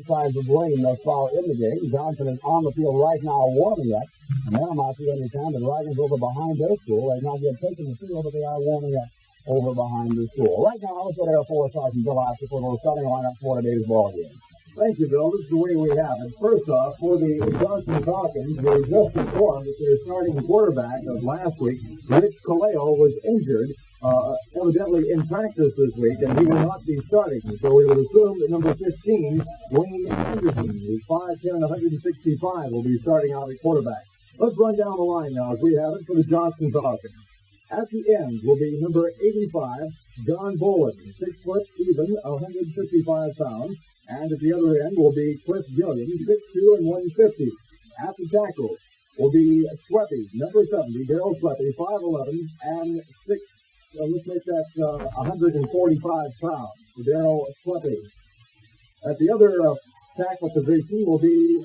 signs of rain thus far in the game. Johnson is on the field right now warming up. Narimasu, anytime the Dragons over behind their school. They've not yet taken the field, but they are warming up over behind the school. Right now, let's go to Air Force Sergeant Bill Asher for the starting lineup for today's ball game. Thank you, Bill. This is the way we have it. First off, for the Johnson Falcons, we're just informed that their starting quarterback of last week, Rich Kaleo, was injured, evidently in practice this week, and he will not be starting. So we would assume that number 15, Wayne Anderson, who's 5'10", 165, will be starting out at quarterback. Let's run down the line now as we have it for the Johnson Falcons. At the end will be number 85, John Boland, 6 foot even, 155 pounds. And at the other end will be Cliff Gilliam, 6'2" and 150. At the tackle will be Sweppy, number 70, Daryl Sweppy, 5'11" and 6. Let's make that 145 pounds for Daryl Sweppy. At the other tackle position will be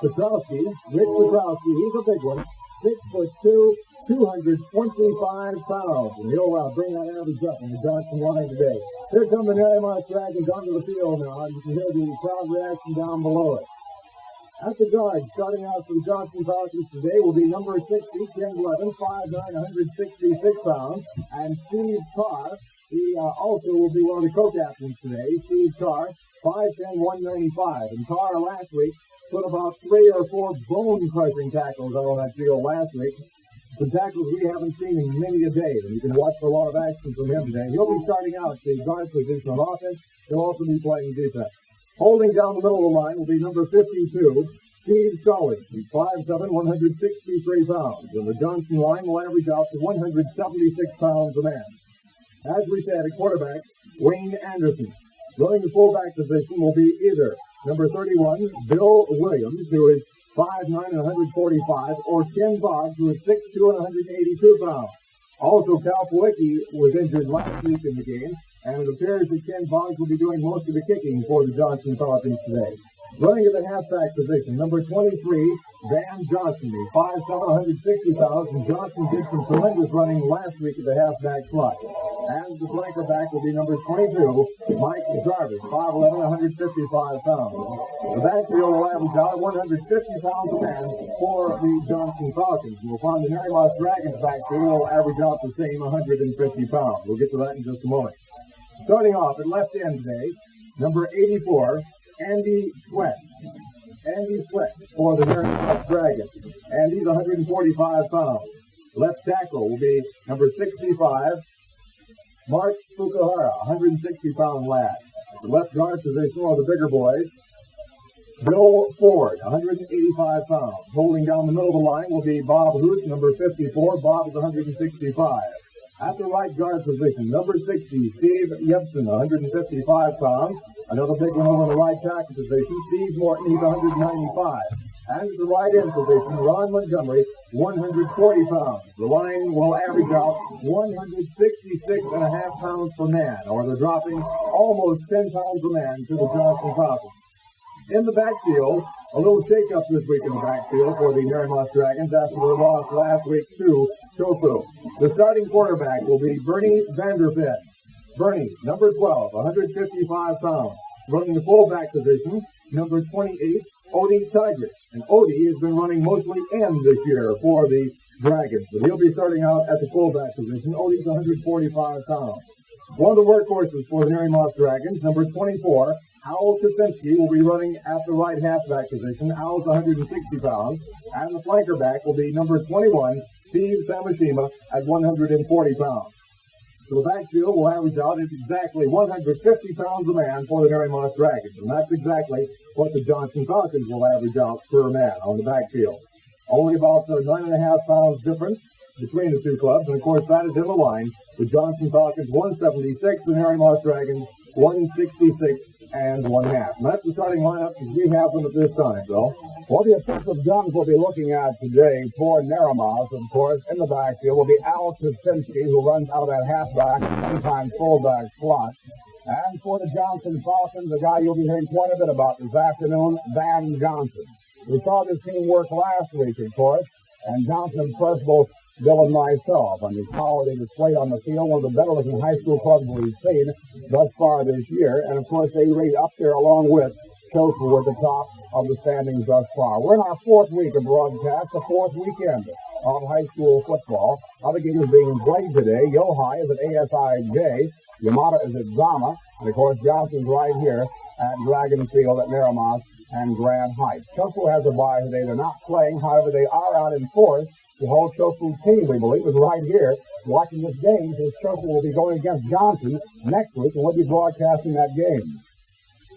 Petrowski, Rich Petrowski. He's a big one, 6'2", 225 pounds. And he'll bring that average up in the Johnson line today. Here come the Narimasu Dragons onto the field now. You can hear the crowd reaction down below it. At the guard, starting out for the Johnson Falcons today will be number 60, Ken Levin, 5'9", 166 pounds. And Steve Carr, he also will be one of the co-captains today. Steve Carr, 5'10", 195. And Carr last week put about 3 or 4 bone-crushing tackles out on that field last week. Some tackles we haven't seen in many a day, and you can watch for a lot of action from him today. He'll be starting out the guard position on offense. He'll also be playing defense. Holding down the middle of the line will be number 52, Steve Scully. He's 5'7", 163 pounds, and the Johnson line will average out to 176 pounds a man. As we said, at quarterback, Wayne Anderson. Running the fullback position will be either number 31, Bill Williams, who is 5'9" and 145, or Ken Boggs, who is 6'2" and 182 pounds. Also, Cal Pawicki was injured last week in the game, and it appears that Ken Boggs will be doing most of the kicking for the Johnson Falcons today. Running at the halfback position, number 23, Van Johnson, 5'7", 160 pounds, and Johnson did some tremendous running last week at the halfback slot. And the flanker back will be number 22, Mike Jarvis, 5'11", 155 pounds. The backfield will average out 150 pounds a man for the Johnson Falcons. You'll find the Narimasu Dragons backfield will average out the same 150 pounds. We'll get to that in just a moment. Starting off at left end today, number 84, Andy Sweat. Andy Sweat for the Narimasu Dragons. Andy's 145 pounds. Left tackle will be number 65, Mark Fukuhara, 160-pound lad. The left guard position are the bigger boys. Bill Ford, 185 pounds. Holding down the middle of the line will be Bob Hoot, number 54. Bob is 165. At the right guard position, number 60, Steve Yepson, 155 pounds. Another big one over the right tackle position, Steve Morton, he's 195. And at the right end position, Ron Montgomery, 140 pounds. The line will average out 166.5 pounds per man, or they're dropping almost 10 pounds a man to the Johnson Falcons. In the backfield, a little shake-up this week in the backfield for the Narimasu Dragons after their loss last week to Tofu. The starting quarterback will be Bernie Vanderfed. Bernie, number 12, 155 pounds. Running the fullback position, number 28, Odie Tigers. And Odie has been running mostly end this year for the Dragons, but he'll be starting out at the fullback position. Odie's 145 pounds. One of the workhorses for the Narimasu Dragons, number 24, Al Kaczynski, will be running at the right halfback position. Al's 160 pounds. And the flanker back will be number 21, Steve Samashima, at 140 pounds. So the backfield will average out at exactly 150 pounds a man for the Narimasu Dragons. And that's exactly what the Johnson Falcons will average out per man on the backfield. Only about 9.5 pounds difference between the two clubs. And, of course, that is in the line. The Johnson Falcons 176, the Narimasu Dragons 166 and 1/2. And that's the starting lineup as we have them at this time, Bill. Well, the offensive guns we'll be looking at today for Narimasu, of course, in the backfield will be Al Kaczynski, who runs out of that halfback and sometimes fullback slot. And for the Johnson Falcons, the guy you'll be hearing quite a bit about this afternoon, Van Johnson. We saw this team work last week, of course, and Johnson impressed both Bill and myself on the power they displayed on the field, one of the better-looking high school clubs we've seen thus far this year. And, of course, they rate up there along with Chofu at the top of the standings thus far. We're in our fourth week of broadcast, the fourth weekend of high school football. Other games being played today. Yohai is at ASIJ. Yamada is at Zama. And, of course, Johnson's right here at Dragon Field at Narimasu and Grand Heights. Chofu has a bye today. They're not playing. However, they are out in force. The whole Chofu team, we believe, is right here watching this game, since Chofu will be going against Johnson next week, and we'll be broadcasting that game.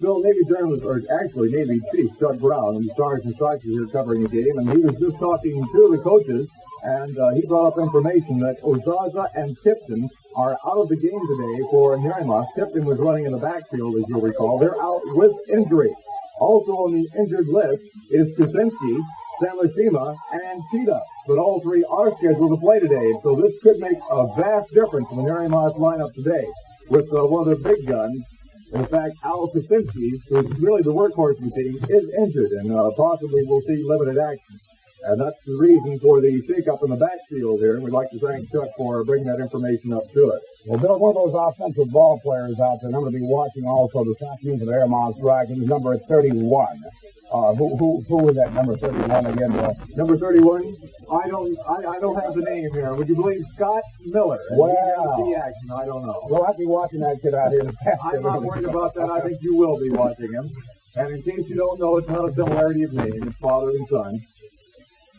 Bill, Navy journalist, or actually Navy Chief Chuck Brown, and the Stars and Stripes here covering the game, and he was just talking to the coaches, and he brought up information that Ozaza and Tipton are out of the game today for Narimasu. Tipton was running in the backfield, as you'll recall. They're out with injury. Also on the injured list is Kuczynski, Samashima, and Cheetah. But all three are scheduled to play today, so this could make a vast difference in the Narimasu lineup today with one of their big guns. In fact, Al Kuczynski, who's really the workhorse of the team, is injured, and possibly we'll see limited action. And that's the reason for the shake-up in the backfield here, and we'd like to thank Chuck for bringing that information up to us. Well, Bill, one of those offensive ball players out there, and I'm going to be watching also this afternoon for the Narimasu Dragons, number 31. Who is that number 31 again, Bill? Number 31? I don't have the name here. Would you believe Scott Miller? Wow. See action, I don't know. We'll have to be watching that kid out here. I'm not worried about that. I think you will be watching him. And in case you don't know, it's not a similarity of name. It's father and son.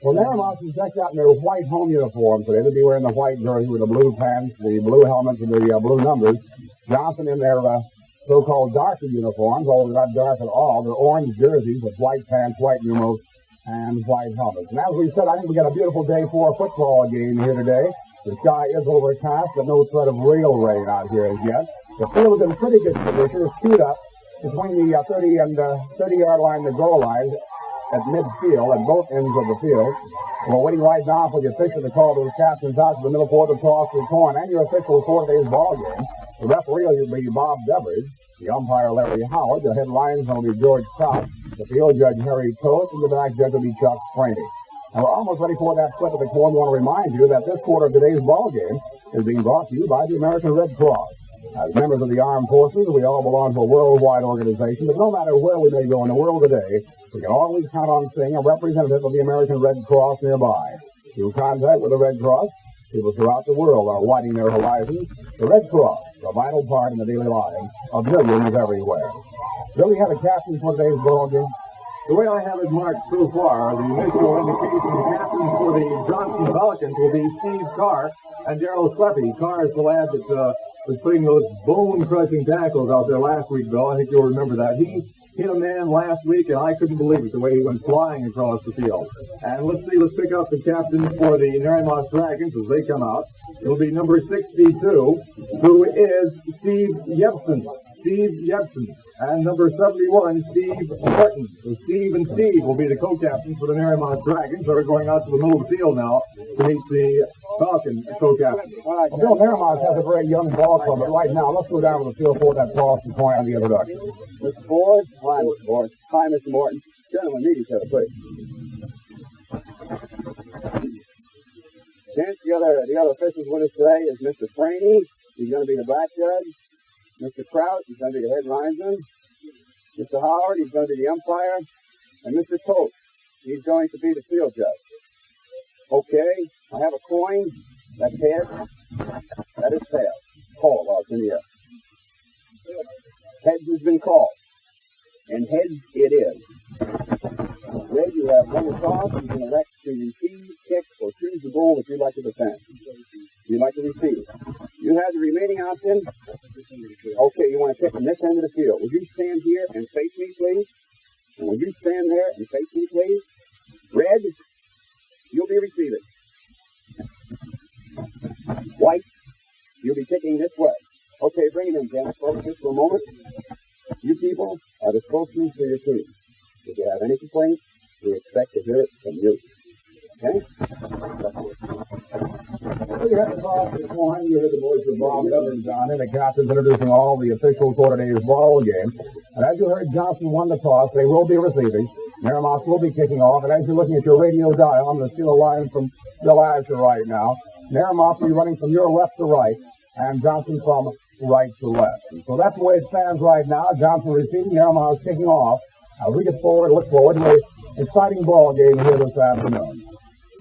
Well, Narimasu is decked out in their white home uniforms today. They'll be wearing the white jersey with the blue pants, the blue helmets, and the blue numbers. Johnson in their so-called darker uniforms, although they're not dark at all. They're orange jerseys with white pants, white numerals, and white helmets. And as we said, I think we got a beautiful day for a football game here today. The sky is overcast, but no threat of real rain out here as yet. The field is in pretty good condition. It's queued up between the 30-yard line and the goal line at midfield, at both ends of the field. We're waiting right now for the official to call those captains out to the middle for the toss the coin, and your official for today's ball game. The referee will be Bob Devers, the umpire Larry Howard, the head linesman will be George Trout, the field judge Harry Toast, and the back judge will be Chuck Franey. Now we're almost ready for that flip of the coin. We want to remind you that this quarter of today's ball game is being brought to you by the American Red Cross. As members of the armed forces, we all belong to a worldwide organization, but no matter where we may go in the world today, we can always count on seeing a representative of the American Red Cross nearby. Through contact with the Red Cross, people throughout the world are widening their horizons. The Red Cross, a vital part in the daily lives of millions everywhere. Will we have a captain for today's ball game? The way I have it marked so far, the initial indication captain for the Johnson Falcons will be Steve Carr and Darryl Sleppy. Carr is the lad that was putting those bone-crushing tackles out there last week, Bill. I think you'll remember that. He hit a man last week, and I couldn't believe it, the way he went flying across the field. And let's pick up the captain for the Narimasu Dragons as they come out. It'll be number 62, who is Steve Yepson. And number 71, Steve Horton. So Steve and Steve will be the co-captains for the Narimasu Dragons. They're going out to the middle of the field now to meet the Falcon co-captain. Well, Bill, Narimasu has a very young ball club, but right now, let's go down to the field for that toss and point on the introduction. Mr. Ford. Hi, Mr. Ford. Hi, Mr. Morton. Gentlemen, meet each other, please. Since the other officials with us today is Mr. Franey. He's going to be the back judge. Mr. Kraut, he's going to be the head linesman. Mr. Howard, he's going to be the umpire. And Mr. Toth, he's going to be the field judge. Okay, I have a coin. That's head. That is tail. Call while it's in the air. Heads has been called. And heads it is. Red, you have one toss. You can elect to receive, kick, or choose the goal if you'd like to defend. You'd like to receive. You have the remaining option. Okay, you want to kick from this end of the field. Would you stand here and face me, please? And would you stand there and face me, please? Red, you'll be receiving. White, you'll be kicking this way. Okay, bring it in, Ken. Focus just for a moment. You people are the spokesmen for your team. If you have any complaints, we expect to hear it from you. Okay? You had the toss this morning. You heard the voice of Bob Evans on it. The captain's introducing all the officials for today's ball game. And as you heard, Johnson won the toss. They will be receiving. Narimasu will be kicking off. And as you're looking at your radio dial, I'm going to steal a line from Bill Asher right now. Narimasu will be running from your left to right, and Johnson from right to left. And so that's the way it stands right now. Johnson receiving, Narimasu kicking off As we get forward, look forward to an exciting ball game here this afternoon.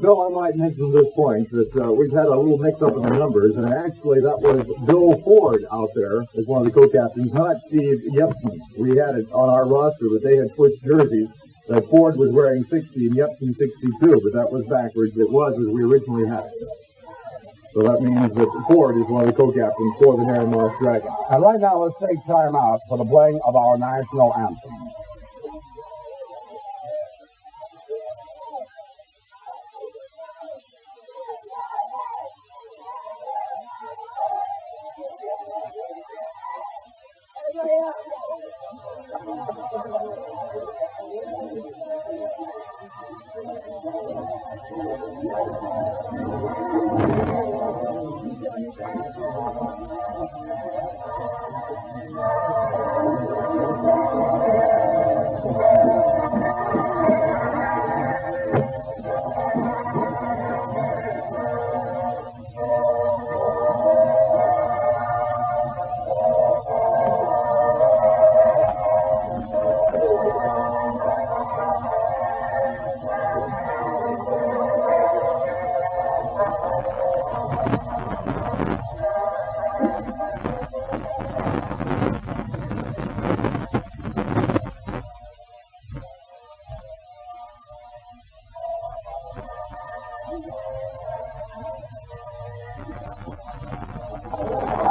Bill, I might mention at this point that we've had a little mix-up in the numbers, and actually that was Bill Ford out there as one of the co-captains, not Steve Yepson. We had it on our roster, but they had switched jerseys. That Ford was wearing 60 and Yepson 62, but that was backwards. It was as we originally had it. So that means that Ford is one of the co-captains for the Narimasu Dragons. And right now, let's take time out for the playing of our national anthem.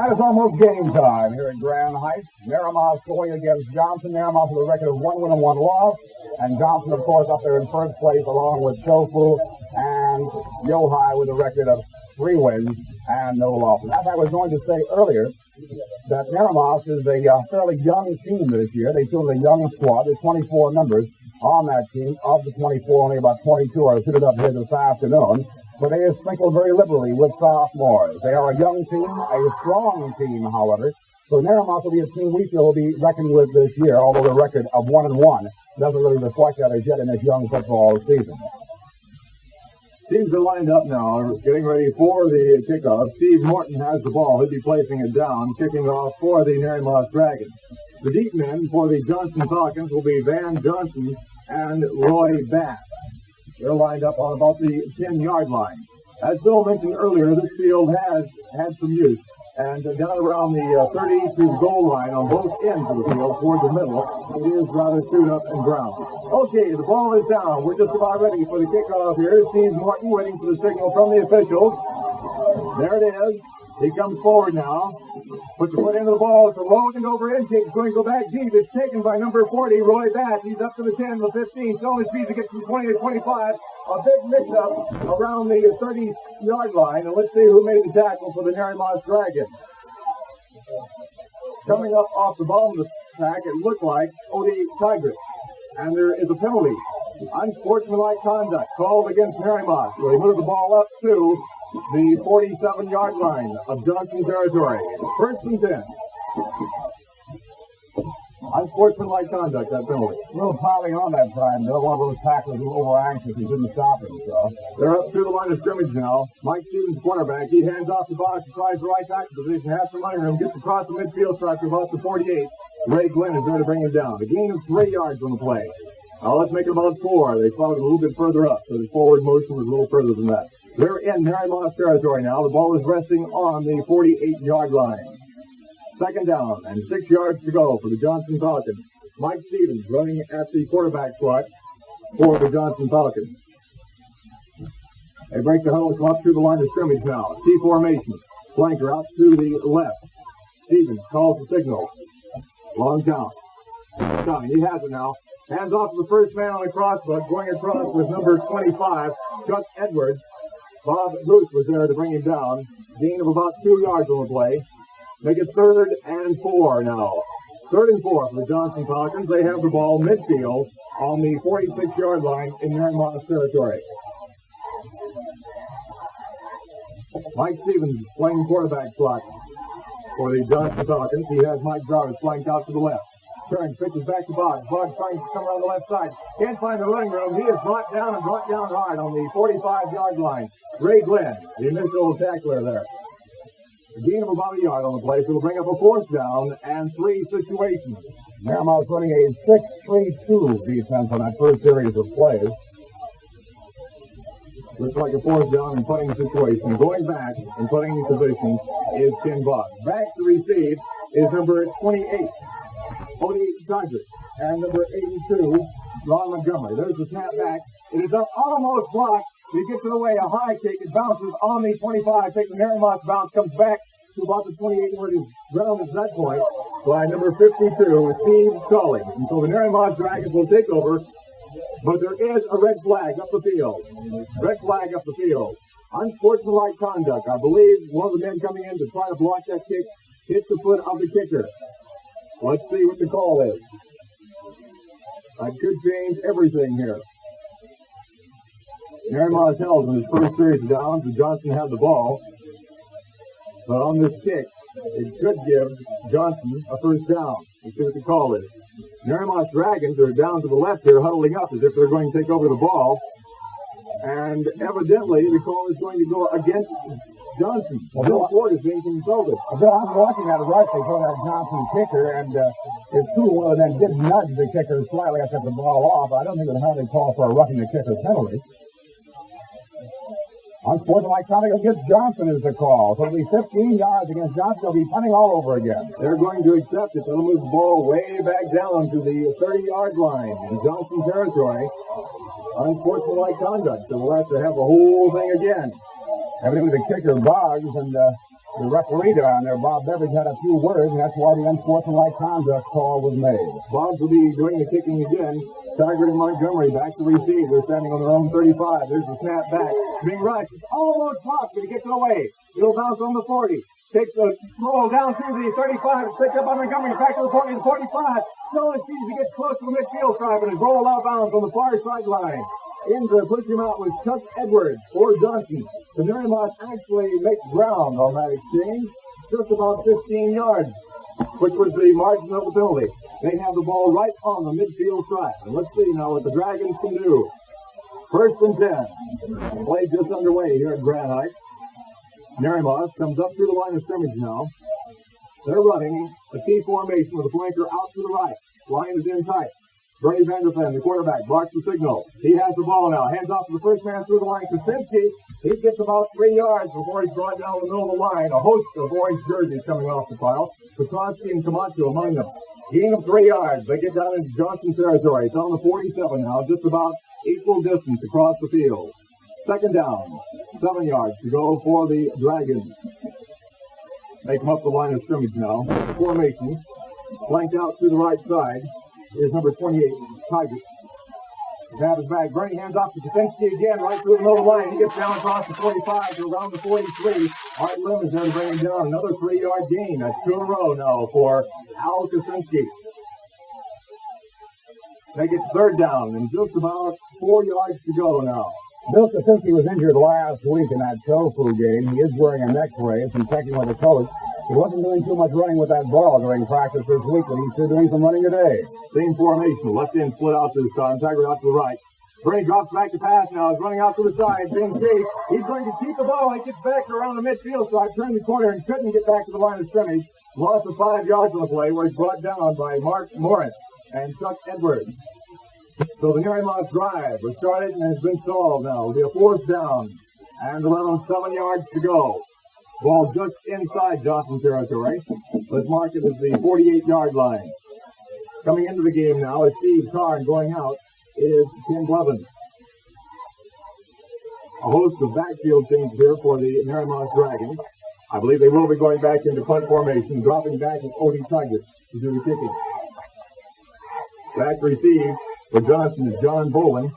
It's almost game time here at Grand Heights. Narimasu going against Johnson. Narimasu with a record of 1 win and 1 loss. And Johnson, of course, up there in first place along with Shofu and Yohai with a record of 3 wins and no losses. As I was going to say earlier, that Narimasu is a fairly young team this year. They fielded a young squad. There's 24 members on that team. Of the 24, only about 22 are suited up here this afternoon. But they are sprinkled very liberally with sophomores. They are a young team, a strong team, however. So Narimasu will be a team we feel will be reckoned with this year, although the record of 1 and 1 doesn't really reflect that as yet in this young football season. Teams are lined up now, getting ready for the kickoff. Steve Morton has the ball. He'll be placing it down, kicking off for the Narimasu Dragons. The deep men for the Johnson Falcons will be Van Johnson and Roy Bass. They're lined up on about the 10-yard line. As Bill mentioned earlier, this field has had some use. And down around the 30 to the goal line on both ends of the field toward the middle, it is rather chewed up and brown. Okay, the ball is down. We're just about ready for the kickoff here. Steve Morton waiting for the signal from the officials. There it is. He comes forward now. Puts the foot into the ball. It's a rolling over intake. It's going to go back deep. It's taken by number 40, Roy Bass. He's up to the 10, the 15. Still his speed to get from 20 to 25. A big mix-up around the 30-yard line. And let's see who made the tackle for the Narimasu Dragons. Coming up off the bottom of the pack, it looked like Odie Tigris. And there is a penalty. Unsportsmanlike conduct called against Narimasu. So he moved the ball up to the 47-yard line of Johnson territory. First and 10. Unsportsmanlike conduct, that penalty. A little piling on that time, Bill. One of those tacklers who were over-anxious and didn't stop him, so. They're up to the line of scrimmage now. Mike Stevens, quarterback. He hands off the box and tries the right tackle position. Has some running room. Gets across the midfield stripe to about the 48. Ray Glenn is there to bring him down. A gain of 3 yards on the play. Now let's make it about 4. They followed a little bit further up, so the forward motion was a little further than that. They're in Narimasu territory now. The ball is resting on the 48-yard line. Second down and 6 yards to go for the Johnson Falcons. Mike Stevens running at the quarterback spot for the Johnson Falcons. They break the huddle, come up through the line of scrimmage now. T formation. Flanker out to the left. Stevens calls the signal. Long down. He has it now. Hands off to the first man on the crossbuck. Going across with number 25, Chuck Edwards. Bob Booth was there to bring him down. Gain of about 2 yards on the play. Make it 3rd and 4 now. 3rd and 4 for the Johnson Falcons. They have the ball midfield on the 46-yard line in Narimasu territory. Mike Stevens playing quarterback slot for the Johnson Falcons. He has Mike Jarvis flanked out to the left. Turns, pitches back to Boggs. Boggs trying to come around the left side. Can't find the running room. He is brought down hard on the 45-yard line. Ray Glenn, the initial tackler there. A gain of about a yard on the play, so it'll bring up a 4th down and 3 situations. Narimasu running a 6-3-2 defense on that first series of plays. Looks like a fourth down and punting situation. Going back and punting position is Ken Bob. Back to receive is number 28, Odie Dodger, and number 82, Ron Montgomery. There's the snap back. It is up, almost blocked. He gets it away, a high kick. It bounces on the 25, takes the Narimasu bounce, comes back to about the 28 where it is grounded at that point by number 52, Steve Scully. And so the Narimasu Dragons will take over, but there is a red flag up the field. Red flag up the field. Unsportsmanlike conduct. I believe one of the men coming in to try to block that kick hit the foot of the kicker. Let's see what the call is. That could change everything here. Narimasu held in his first series of downs, and Johnson had the ball. But on this kick, it could give Johnson a first down. Let's see what the call is. Narimasu Dragons are down to the left here, huddling up as if they're going to take over the ball. And evidently, the call is going to go against Johnson. Bill Ford is being consulted. Bill, I'm watching that rugby for that Johnson kicker, and his two then did nudge the kicker slightly after the ball off. I don't think they'll have a call for a roughing the kicker penalty. Unsportsmanlike conduct against Johnson is the call. So it'll be 15 yards against Johnson. They'll be punting all over again. They're going to accept it. They'll move the ball way back down to the 30-yard line in Johnson territory. Unsportsmanlike conduct. So we'll have to have the whole thing again. Evidently the kicker Boggs and the referee down there, Bob Beveridge, had a few words, and that's why the unsportsmanlike conduct call was made. Boggs will be doing the kicking again. Tiger and Montgomery back to receive. They're standing on their own 35. There's the snap back. Being rushed. It's almost blocked, but he gets it away. It'll bounce on the 40. Takes the roll down through the 35. Picked up by Montgomery. Back to the 40. The 45. Still in sees he gets close to the midfield stripe and is rolled out of bounds on the far sideline. In to push him out was Chuck Edwards for Johnson. The Narimasu actually makes ground on that exchange. Just about 15 yards, which was the margin of the penalty. They have the ball right on the midfield stripe. And let's see now what the Dragons can do. First and 10. Play just underway here at Grand Heights. Narimasu comes up through the line of scrimmage now. They're running a T formation with a flanker out to the right. Line is in tight. Bernie Vanderfen, the quarterback, barks the signal. He has the ball now. Hands off to the first man through the line. Kaczynski, he gets about 3 yards before he's brought down the middle of the line. A host of orange jerseys coming off the pile. Petronsky and Camacho among them. Gain of 3 yards. They get down into Johnson territory. It's on the 47 now, just about equal distance across the field. Second down. 7 yards to go for the Dragons. They come up the line of scrimmage now. Formation. Flanked out to the right side is number 28, Tiger. Grab his back. Bernie hands off to Kaczynski again, right through the middle of the line. He gets down across the 45 to around the 43. Art Lim is there to bring him down. Another 3-yard gain. That's 2 in a row now for Al Kaczynski. They get third down and just about 4 yards to go now. Bill Kaczynski was injured last week in that tofu game. He is wearing a neck brace and checking with the coach. He wasn't doing too much running with that ball during practice this week, but he's still doing some running today. Same formation. Left end split out this time. Tiger out to the right. Bernie drops back to pass now. He's running out to the side. Being chased. He's going to keep the ball. He gets back around the midfield side. Turned the corner and couldn't get back to the line of scrimmage. Lost the 5 yards on the play where he's brought down by Mark Morris and Chuck Edwards. So the Narimasu drive was started and has been stalled now. It'll be a fourth down and around 7 yards to go. Ball just inside Johnson territory. Let's mark it as the 48-yard line. Coming into the game now is Steve Carr, and going out is Ken Blevins. A host of backfield changes here for the Narimasu Dragons. I believe they will be going back into punt formation. Dropping back is Odie Tiger to do the kicking. Back receive for Johnson is John Bowen.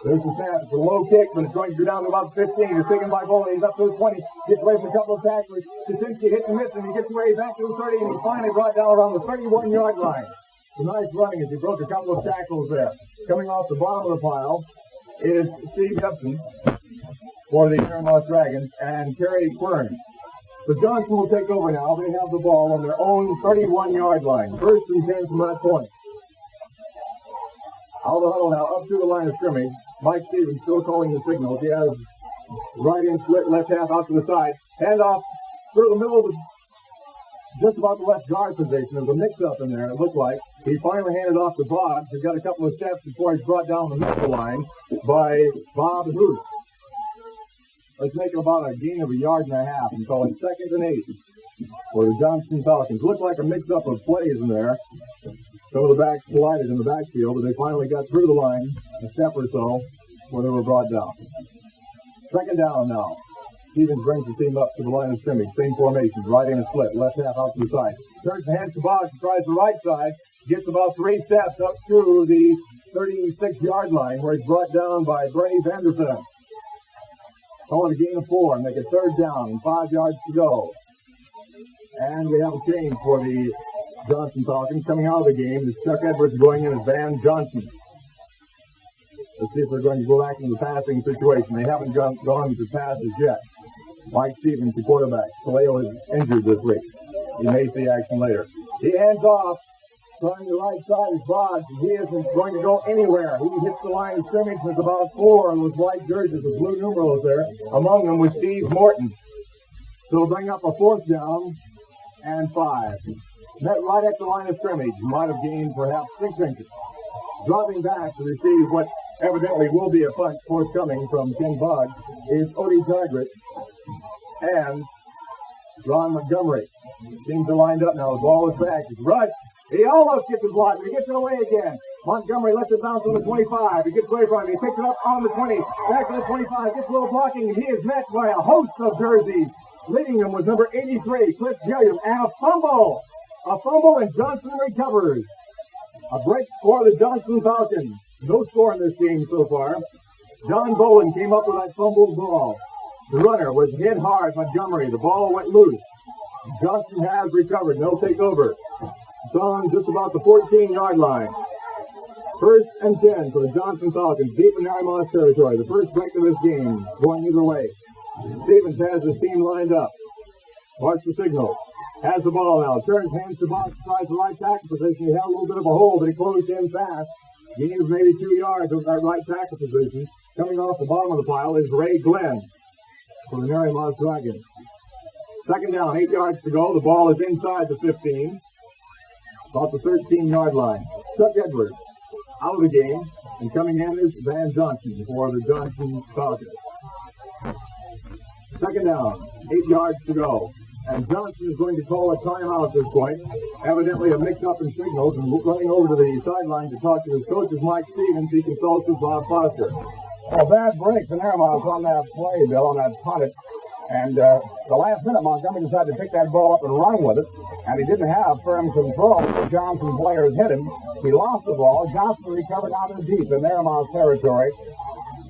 There's the snap. It's a low kick, but it's going to go down to about 15. It's taken by Bowen. He's up to the 20. Gets away from a couple of tacklers. Kaczynski hits and misses, and he gets away back to the 30, and he's finally brought down around the 31-yard line. Some nice running as he broke a couple of tackles there. Coming off the bottom of the pile is Steve Hudson for the Narimasu Dragons and Kerry Quern. So Johnson will take over now. They have the ball on their own 31-yard line. First and 10 from that point. Out of the huddle now, up to the line of scrimmage. Mike Stevens still calling the signals. He has right in split, left half out to the side. Hand off through the middle of the, just about the left guard position. There's a mix-up in there, it looked like. He finally handed off to Bob. He got a couple of steps before he's brought down the middle line by Bob Hoot. Let's make it about a gain of 1.5 yards until it's 2nd and 8 for the Johnston Falcons. Looked like a mix-up of plays in there. Some of the backs collided in the backfield, but they finally got through the line a step or so before they were brought down. 2nd down now. Stevens brings the team up to the line of scrimmage. Same formation, right in a split, left half out to the side. Turns and heads to Bosch, tries the right side, gets about 3 steps up to the 36-yard line where he's brought down by Brave Anderson. Call it a gain of 4 and make it 3rd down and 5 yards to go. And we have a change for the Johnston Falcons. Coming out of the game is Chuck Edwards going in as Van Johnson. Let's see if they're going to go back into the passing situation. They haven't gone to passes yet. Mike Stevens, the quarterback. Kaleo is injured this week. He may see action later. He hands off. Trying the right side is Bosch. He isn't going to go anywhere. He hits the line of scrimmage with about 4 on those white jerseys with blue numerals there. Among them was Steve Morton. So we'll bring up a 4th down and 5. Met right at the line of scrimmage. Might have gained perhaps 6 inches. Dropping back to receive what evidently will be a punt forthcoming from Ken Boggs is Odie Tigrit and Ron Montgomery. Teams are lined up now. The ball is back. It's rushed. He almost gets the block. He gets it away again. Montgomery lets it bounce on the 25. He gets away from it. He picks it up on the 20. Back to the 25. Gets a little blocking. And he is met by a host of jerseys. Leading him was number 83, Cliff Gilliam. And a fumble. A fumble, and Johnson recovers. A break for the Johnston Falcons. No score in this game so far. John Boland came up with that fumbled ball. The runner was hit hard. Montgomery. The ball went loose. Johnson has recovered. No takeover. It's on just about the 14-yard line. 1st and 10 for the Johnston Falcons, deep in Narimasu territory. The first break of this game, going either way. Stevens has his team lined up. Marks the signal. Has the ball now. Turns, hands to Box, tries the right tackle position. He had a little bit of a hole, but he closed in fast. Gains maybe 2 yards of that right tackle position. Coming off the bottom of the pile is Ray Glenn for the Narimasu Dragons. 2nd down, 8 yards to go. The ball is inside the 15. About the 13-yard line. Chuck Edwards out of the game, and coming in is Van Johnson for the Johnston Falcons. 2nd down, 8 yards to go. And Johnson is going to call a timeout at this point. Evidently a mix-up in signals, and running over to the sideline to talk to his coach is Mike Stevens. He consults with Bob Foster. A bad break for Narimasu on that play, Bill, on that punt. And the last minute, Montgomery decided to pick that ball up and run with it. And he didn't have firm control. The Johnson players hit him. He lost the ball. Johnson recovered out in deep in Narimasu territory.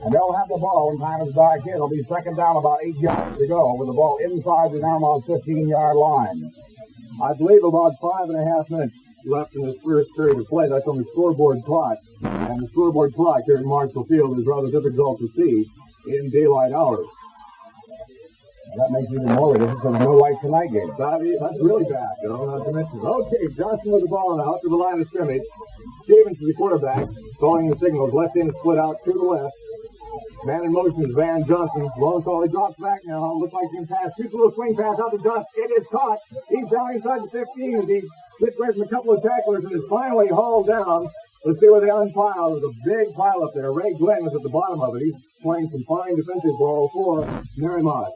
And they'll have the ball when time is back here. It'll be 2nd down, about 8 yards to go, with the ball inside the Narimasu 15-yard line. I believe about 5.5 minutes left in this first period of play. That's on the scoreboard clock. And the scoreboard clock here in Marshall Field is rather difficult to see in daylight hours. That makes it even more ridiculous because there's no light tonight game. That's really bad, not to mention. Okay, Johnson with the ball now to the line of scrimmage. Stevens is the quarterback, following the signals. Left end split out to the left. Man in motion is Van Johnson. Long call. He drops back now. Looks like he can pass. Shoots a little swing pass out to Johnson. It is caught. He's down inside the 15 as he gets away from a couple of tacklers and is finally hauled down. Let's see where they unpile. There's a big pile up there. Ray Glenn was at the bottom of it. He's playing some fine defensive ball for Narimasu.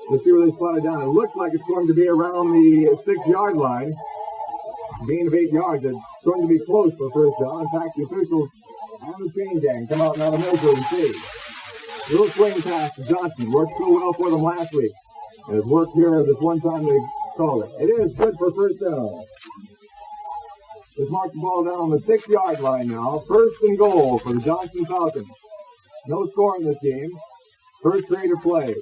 Let's see where they spotted down. It looks like it's going to be around the 6-yard line. Gain of 8 yards. It's going to be close for 1st down. In fact, the officials and the chain gang come out now to measure and see. Little swing pass to Johnson. Worked so well for them last week. And it's worked here this one time they called it. It is good for 1st down. Let's mark the ball down on the 6-yard line now. 1st and goal for the Johnston Falcons. No score in this game. First period of play.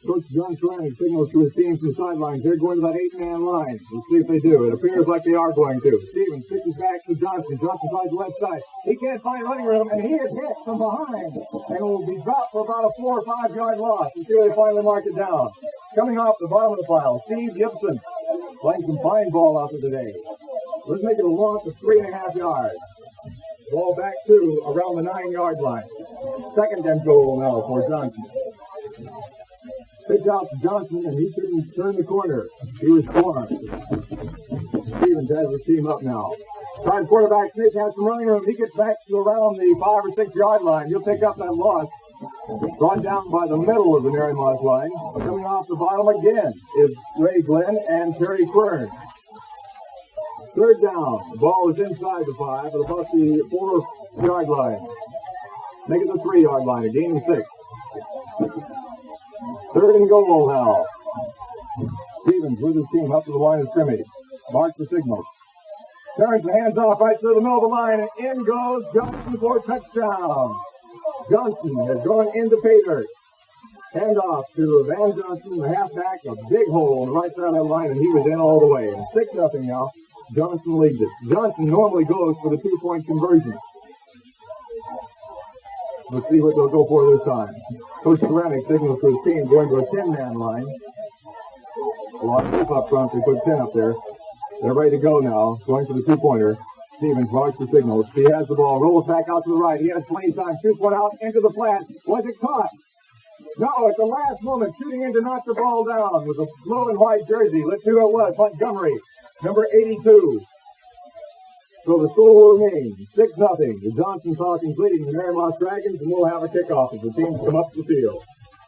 Coach John Schreining signals to his team from the sidelines. They're going to that 8-man line. We'll see if they do. It appears like they are going to. Stevens pitches back to Johnson. Johnson tries the left side. He can't find running room, and he is hit from behind. And will be dropped for about a 4 or 5 yard loss until they finally mark it down. Coming off the bottom of the pile, Steve Gibson playing some fine ball out there today. Let's make it a loss of 3.5 yards. Ball back to around the 9-yard line. 2nd and goal now for Johnson. Pitch out to Johnson, and he couldn't turn the corner. He was scored. Stevens has his team up now. Tries quarterback sneak, has some running room. He gets back to around the 5 or 6 yard line. He'll pick up that loss. Brought down by the middle of the Narimasu line. Coming off the bottom again is Ray Glenn and Terry Quern. Third down. The ball is inside the 5 at about the 4 yard line. Make it the 3 yard line. A gain of 6. Third and goal now. Stevens with his team up to the line of scrimmage. Marks the signal. Turns the hands off right through the middle of the line, and in goes Johnson for a touchdown. Johnson has gone into pay dirt. Hand off to Van Johnson, the halfback, a big hole on the right side of that line, and he was in all the way. And 6-0 now. Johnson leads it. Johnson normally goes for the 2-point conversion. Let's see what they'll go for this time. Coach Ceramic signals to his team going to a 10-man line. A lot of stuff up front. They put 10 up there. They're ready to go now. Going for the 2-pointer. Stevens marks the signals. He has the ball. Rolls back out to the right. He has plenty of time. Shoots one out into the flat. Was it caught? No, at the last moment, shooting in to knock the ball down with a blue and white jersey. Let's see who it was. Montgomery, number 82. So the score will remain 6-0. The Johnson Falcons leading the Narimasu Dragons, and we'll have a kickoff as the teams come up the field.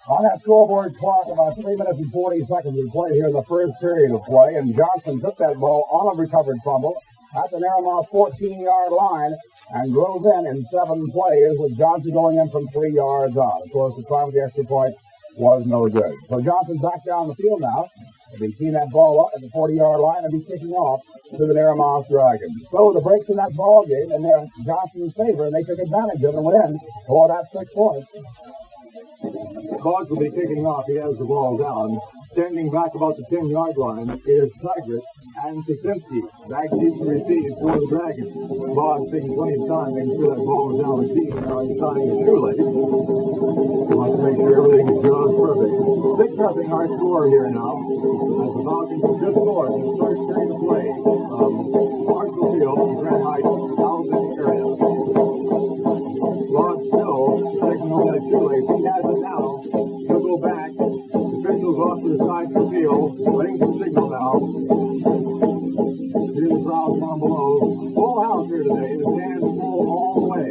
On that scoreboard clock, about 3 minutes and 40 seconds of play here in the first period of play, and Johnson took that ball on a recovered fumble at the Narimasu 14-yard line and drove in 7 plays with Johnson going in from 3 yards out. Of course, the try with the extra point was no good. So Johnson's back down the field now. He'll be teeing that ball up at the 40-yard line and be kicking off to the Narimasu Dragons. So the breaks in that ball game, and they're Johnson's favor, and they took advantage of it and went in for that 6 points. Boggs will be kicking off. He has the ball down. Standing back about the 10-yard line is Tigris and Kaczynski. Back deep to receive for the Dragons. Boggs taking plenty of time making sure that ball is down the deep. Now he's tying his shoelace. Wants to make sure everything is just perfect. 6-0 our score here now. As the Falcons have just scored in the first period of play. Marshall Field, Grand Heights, Alvin area. Rod Snow taking on that shoelace. He has it now. He'll go back. Officials off to the side of the field. Waiting for the signal now. Here's the crowd down below. Full house here today. The stands full all the way.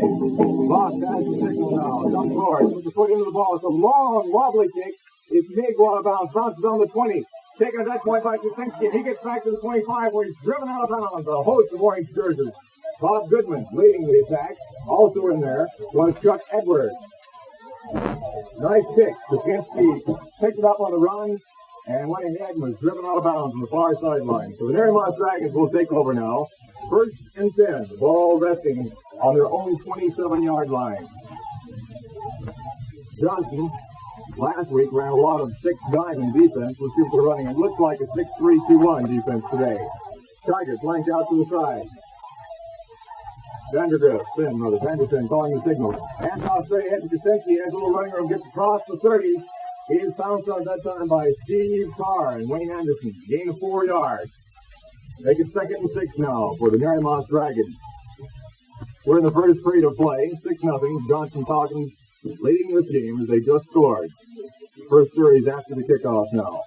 Ross has the signal now. Jump forward. Puts the foot into the ball. It's a long, wobbly kick. It's made go out of bounds. Bounces on the 20. Taken at that point by Kaczynski. He gets back to the 25 where he's driven out of bounds. A host of orange jerseys. Bob Goodman leading the attack. Also in there was Chuck Edwards. Nice kick. Kaczynski picked it up on the run and went ahead and was driven out of bounds on the far sideline. So the Narimasu Dragons will take over now. 1st and 10. The ball resting on their own 27-yard line. Johnson last week ran a lot of 6-9 defense. Let's see what they're running. It looks like a 6-3-2-1 defense today. Tigers flanked out to the side. Vanderson calling the signal. Handoff straight ahead to Kaczynski. Has a little running room. Gets across the 30. He is bounced on that time by Steve Carr and Wayne Anderson. Gain of 4 yards. Make it 2nd and 6 now for the Narimasu Dragons. We're in the first period of play. 6-0. Johnson Falcons leading this game as they just scored. First series after the kickoff now.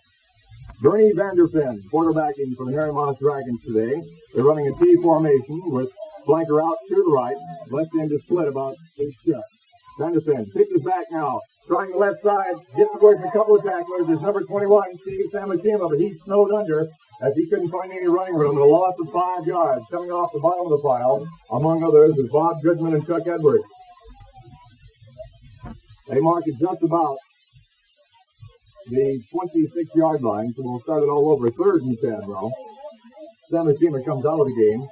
Bernie Vanderfen quarterbacking for the Narimasu Dragons today. They're running a T formation with flanker out to the right. Left end is split about 8 steps. Vanderfen picks it back now. Trying the left side. Gets away from a couple of tacklers. There's number 21, Steve Samakima, but he's snowed under as he couldn't find any running room. And a loss of 5 yards. Coming off the bottom of the pile, among others, is Bob Goodman and Chuck Edwards. They mark it just about the 26-yard line, so we'll start it all over. 3rd and 10 now. Samakima comes out of the game.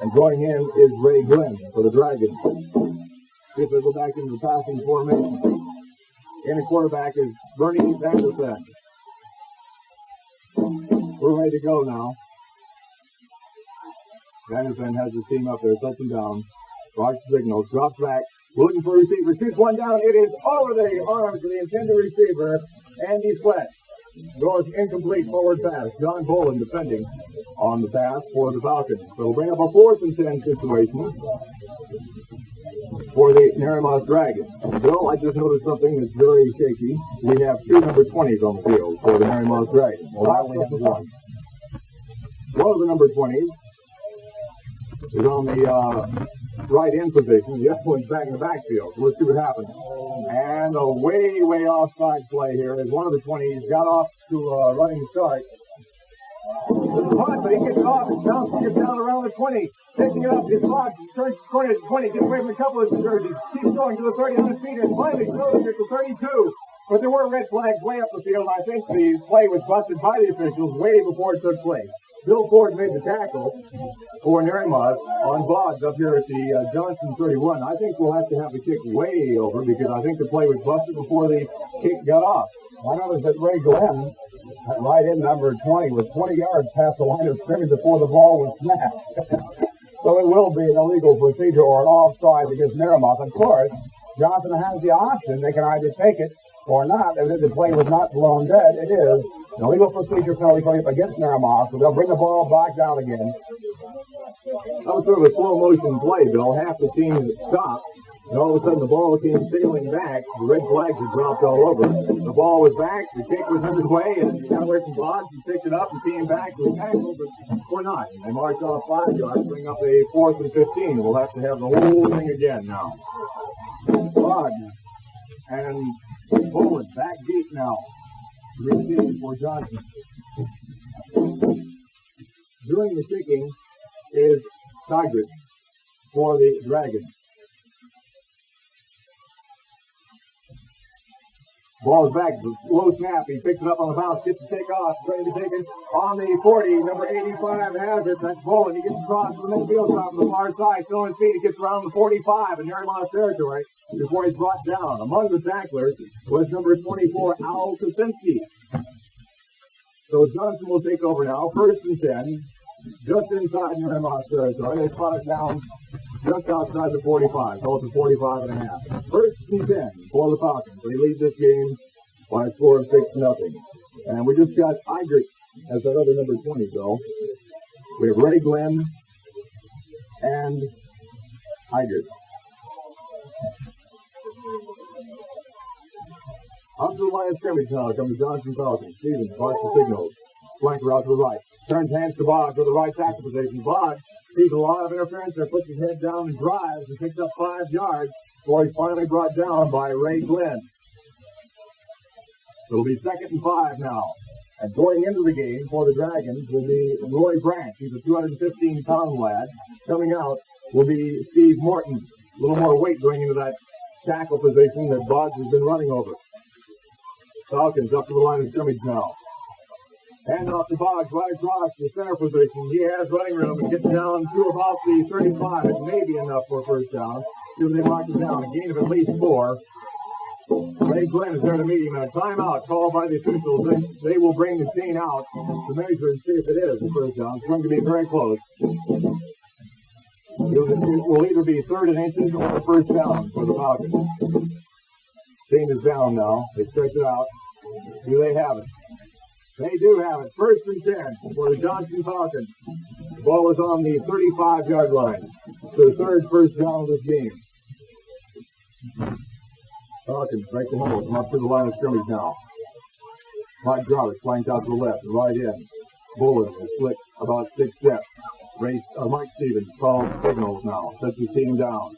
And going in is Ray Glenn for the Dragons. See if they go back into the passing formation. And the quarterback is Bernie Vanderfen. We're ready to go now. Vanderfen has his team up there, sets him down. Rocks signals, drops back, looking for a receiver, shoots one down. It is over the arms of the intended receiver, Andy Sweat. Goes incomplete forward pass. John Boland defending on the pass for the Falcons. So we'll bring up a 4th and 10 situation for the Narimasu Dragons. Bill, I just noticed something that's very shaky. We have 2 number 20s on the field for the Narimasu Dragons. Well, I only have 1. One of the number 20s is on the right end position. The other one's back in the backfield. So let's see what happens. And a way offside play here is one of the 20s got off to a running start. But he gets off and bounces, gets down around the 20. Picking it up, his box, turns corner to 20, gets away from a couple of jerseys, keeps going to the 30 on his feet, and finally throws it to 32. But there were red flags way up the field, and I think the play was busted by the officials way before it took place. Bill Ford made the tackle for Narimasu on Boggs up here at the Johnson 31. I think we'll have to have the kick way over because I think the play was busted before the kick got off. I noticed that Ray Glenn, at right end number 20, was 20 yards past the line of scrimmage before the ball was snapped. So it will be an illegal procedure or an offside against Narimasu. Of course, Johnson has the option. They can either take it or not. If the play was not blown dead, it is an illegal procedure penalty coming up against Narimasu. So they'll bring the ball back down again. That was sort of a slow motion play, Bill. Half the team stopped, and all of a sudden the ball came sailing back. The red flags had dropped all over. The ball was back, the kick was underway, and he got away from Boggs and picked it up and came back to the tackle, but or not. They marched off 5 yards, bring up a 4th and 15. We'll have to have the whole thing again now. Boggs and Bowman back deep now. Receiving for Johnson. Doing the kicking is Tigris for the Dragons. Ball is back, low snap, he picks it up on the bounce, gets the take off, ready to take it on the 40, number 85 has it, that's Bowman, he gets across to the midfield top of the far side, still in speed, he gets around the 45 in Narimasu territory before he's brought down. Among the tacklers was number 24, Al Kaczynski. So Johnson will take over now, 1st and 10, just inside Narimasu territory. They spot it down just outside the 45, so it's a 45 and a half. 1st and 10 for the Falcons. They lead this game by a score of 6-0. And we just got Igert as that other number 20, Bill. We have Ray Glenn and Igert. Up to the line of scrimmage now comes the Johnson Falcons. Stevens marks the signals. Flanker out to the right. Turns hands to Boggs to the right tackle position. Boggs sees a lot of interference there, puts his head down and drives and picks up 5 yards before he's finally brought down by Ray Glenn. It'll be 2nd and 5 now. And going into the game for the Dragons will be Roy Branch. He's a 215-pound lad. Coming out will be Steve Morton. A little more weight going into that tackle position that Boggs has been running over. Falcons up to the line of scrimmage now. Hand off to Boggs right across the center position. He has running room and gets down to about the 35. It may be enough for a first down. See if they mark it down. A gain of at least 4. Ray Glenn is there to meet him. And a timeout called by the officials. They will bring the chain out to measure and see if it is a first down. It's going to be very close. It will either be 3rd and inches or a first down for the Falcons. Chain is down now. They stretch it out. Do they have it? They do have it. 1st and 10 for the Johnson Falcons. The ball is on the 35-yard line. So the 3rd first down of this game. Falcons break the hole. Come up to the line of scrimmage now. Mike Jarvis flanked out to the left and right in. Bullard is slick about 6 steps. Mike Stevens calls signals now. Sets his team down.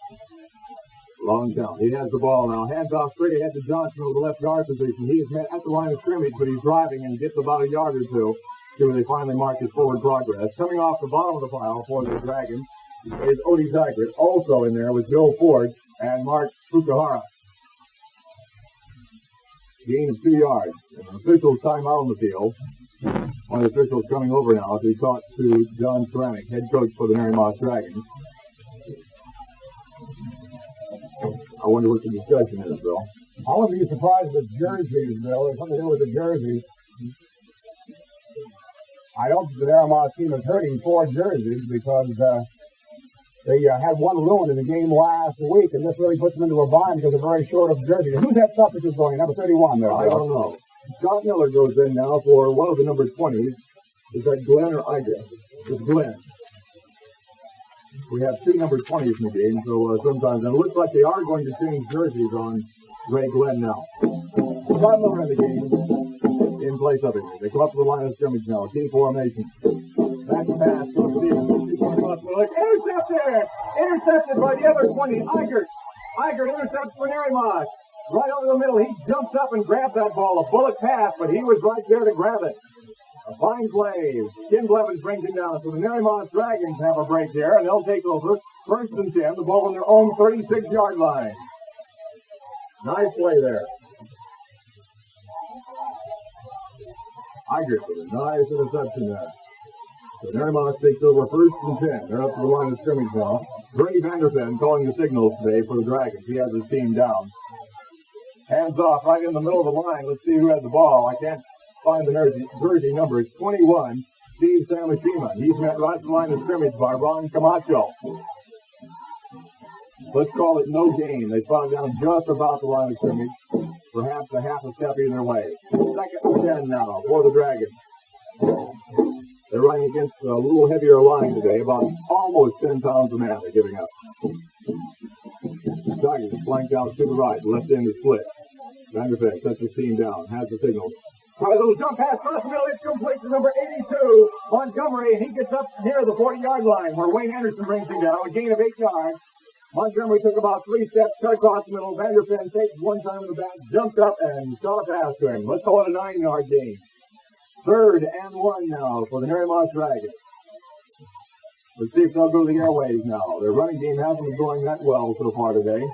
Long down. He has the ball now. Hands off straight ahead to Johnson over the left guard position. He is at the line of scrimmage, but he's driving and gets about a yard or two till they finally mark his forward progress. Coming off the bottom of the pile for the Dragons is Odie Zygert. Also in there with Joe Ford and Mark Fukuhara. Gain of 2 yards. An official timeout on the field. One of the officials coming over now as we talk to John Ceramic, head coach for the Narimasu Dragons. I wonder what the discussion is, Bill. I wouldn't be surprised if it's jerseys, Bill. There's something to do with the jerseys. I don't think the Narimasu team is hurting 4 jerseys because they had one ruined in the game last week, and this really puts them into a bind because they're very short of jerseys. Who's that substitute going? Number 31 there. I don't know. Scott Miller goes in now for one of the number 20s. Is that Glenn or Igert? It's Glenn. We have 2 number 20s in the game, so sometimes, and it looks like they are going to change jerseys on Ray Glenn now. Scott Miller in the game, in place of it. They come up to the line of scrimmage now, T formation. Back pass to Stevens. Narimasu. Intercepted! Intercepted by the other 20, Eigert. Eigert intercepts for Narimasu. Right over the middle, he jumps up and grabs that ball. A bullet pass, but he was right there to grab it. A fine play. Ken Blevins brings it down. So the Narimasu Dragons have a break there, and they'll take over. First and 10, the ball on their own 36-yard line. Nice play there. Eigert with a nice interception there. So Narimasu takes over first and 10. They're up to the line of scrimmage now. Bernie Vanderfen calling the signals today for the Dragons. He has his team down. Hands off right in the middle of the line. Let's see who has the ball. I can't find the jersey number. It's 21, Steve Samashima. He's met right at the line of scrimmage by Ron Camacho. Let's call it no gain. They found down just about the line of scrimmage. Perhaps a half a step either way. Second and 10 now for the Dragons. They're running against a little heavier line today, about almost 10 pounds a man they're giving up. Tigers flanked out to the right. Left end is split. Vanderfen sets his team down. Has the signal. Try a little jump pass across the middle. It's complete to number 82, Montgomery. He gets up near the 40-yard line where Wayne Anderson brings him down. A gain of 8 yards. Montgomery took about 3 steps, cut across the middle. Vanderfen takes one time in the back, jumped up, and shot a pass to him. Let's call it a 9-yard gain. Third and 1 now for the Narimasu Dragons. Let's see if they'll go to the airways now. Their running game hasn't been going that well so far today.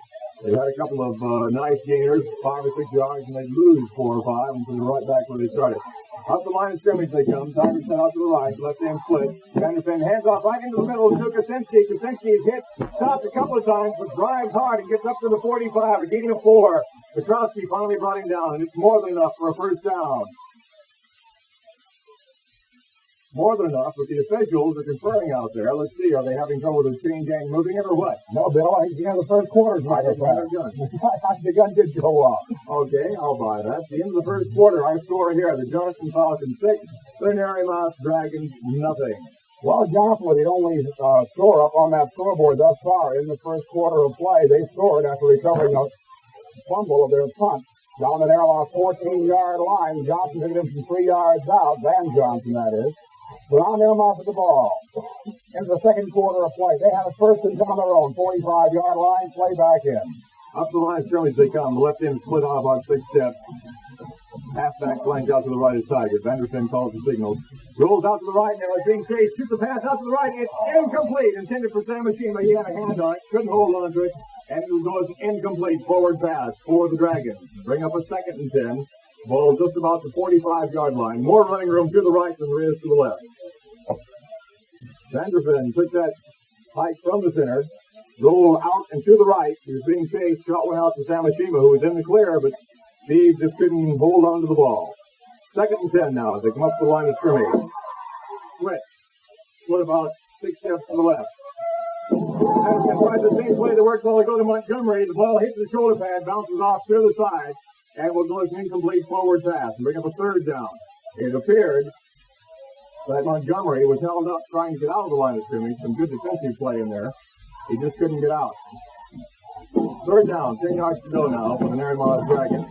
They've had a couple of nice gainers, 5 or 6 yards, and they lose 4 or 5, and so they're right back where they started. Up the line of scrimmage they come. Tigers set out to the right, left hand split. Vanderfen hands off right into the middle to Kuczynski. Kuczynski is hit, stopped a couple of times, but drives hard and gets up to the 45, a gain of 4. Petrowski finally brought him down, and it's more than enough for a first down. More than enough, but the officials are conferring out there. Let's see, are they having trouble with the chain gang moving it or what? No, Bill, I think the first quarter's right. The gun did go off. Okay, I'll buy that. The end of the first quarter, our score here, the Johnson Falcons 6, the Narimasu Dragons nothing. Well, Johnson, with the only score up on that scoreboard thus far in the first quarter of play, they scored after recovering a fumble of their punt down the Narimasu 14-yard line. Johnson took it in from 3 yards out, Van Johnson, that is. But on Narimasu with the ball. Into the second quarter of play. They have a first and 10 on their own. 45-yard line, play back in. Up the line of scrimmage they come. The left end split off about 6 steps. Halfback flanked out to the right of Tigers. Vanderfen calls the signal. Rolls out to the right now. It's being chased. Shoots the pass out to the right. It's incomplete. Intended for Samashima. He had a hand on it. Couldn't hold on to it. And it will go as an incomplete forward pass for the Dragons. Bring up a second and 10. Ball just about the 45-yard line. More running room to the right than there is to the left. Vanderfen took that hike from the center, rolled out and to the right. He was being chased, shot one out to Samashima, who was in the clear, but Steve just couldn't hold on to the ball. Second and 10 now as they come up to the line of scrimmage. Split about 6 steps to the left. Vanderfen tries the same play that works while they go to Montgomery. The ball hits the shoulder pad, bounces off to the side, and will go as an incomplete forward pass and bring up a third down. It appeared that Montgomery was held up trying to get out of the line of scrimmage. Some good defensive play in there. He just couldn't get out. Third down, 10 yards to go now for the Narimasu Dragons.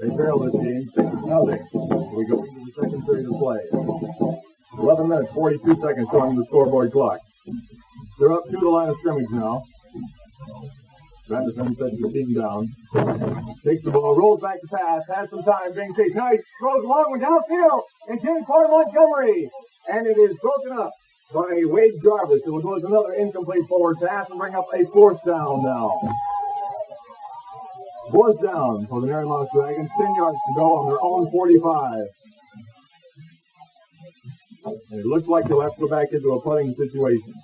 They trail this game 6-0. We go into the second period of play. 11 minutes, 42 seconds on the scoreboard clock. They're up to the line of scrimmage now. Vanderfen sets the team down. Takes the ball, rolls back to pass, has some time, being chased. Nice, throws a long one downfield, intended for Montgomery. And it is broken up by Wade Jarvis. It will go as another incomplete forward pass and bring up a fourth down now. Fourth down for the Narimasu Dragons. 10 yards to go on their own 45. And it looks like they'll have to go back into a punting situation.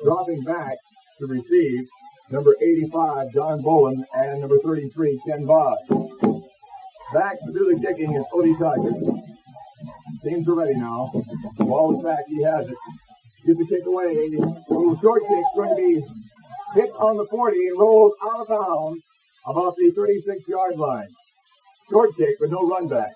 Dropping back to receive, number 85, John Boland, and number 33, Ken Voss. Back to do the kicking is Odie Tigers. Teams are ready now. The ball is back. He has it. Get the kick away. A little short kick going to be hit on the 40 and rolls out of bounds about the 36-yard line. Short kick, but no run back.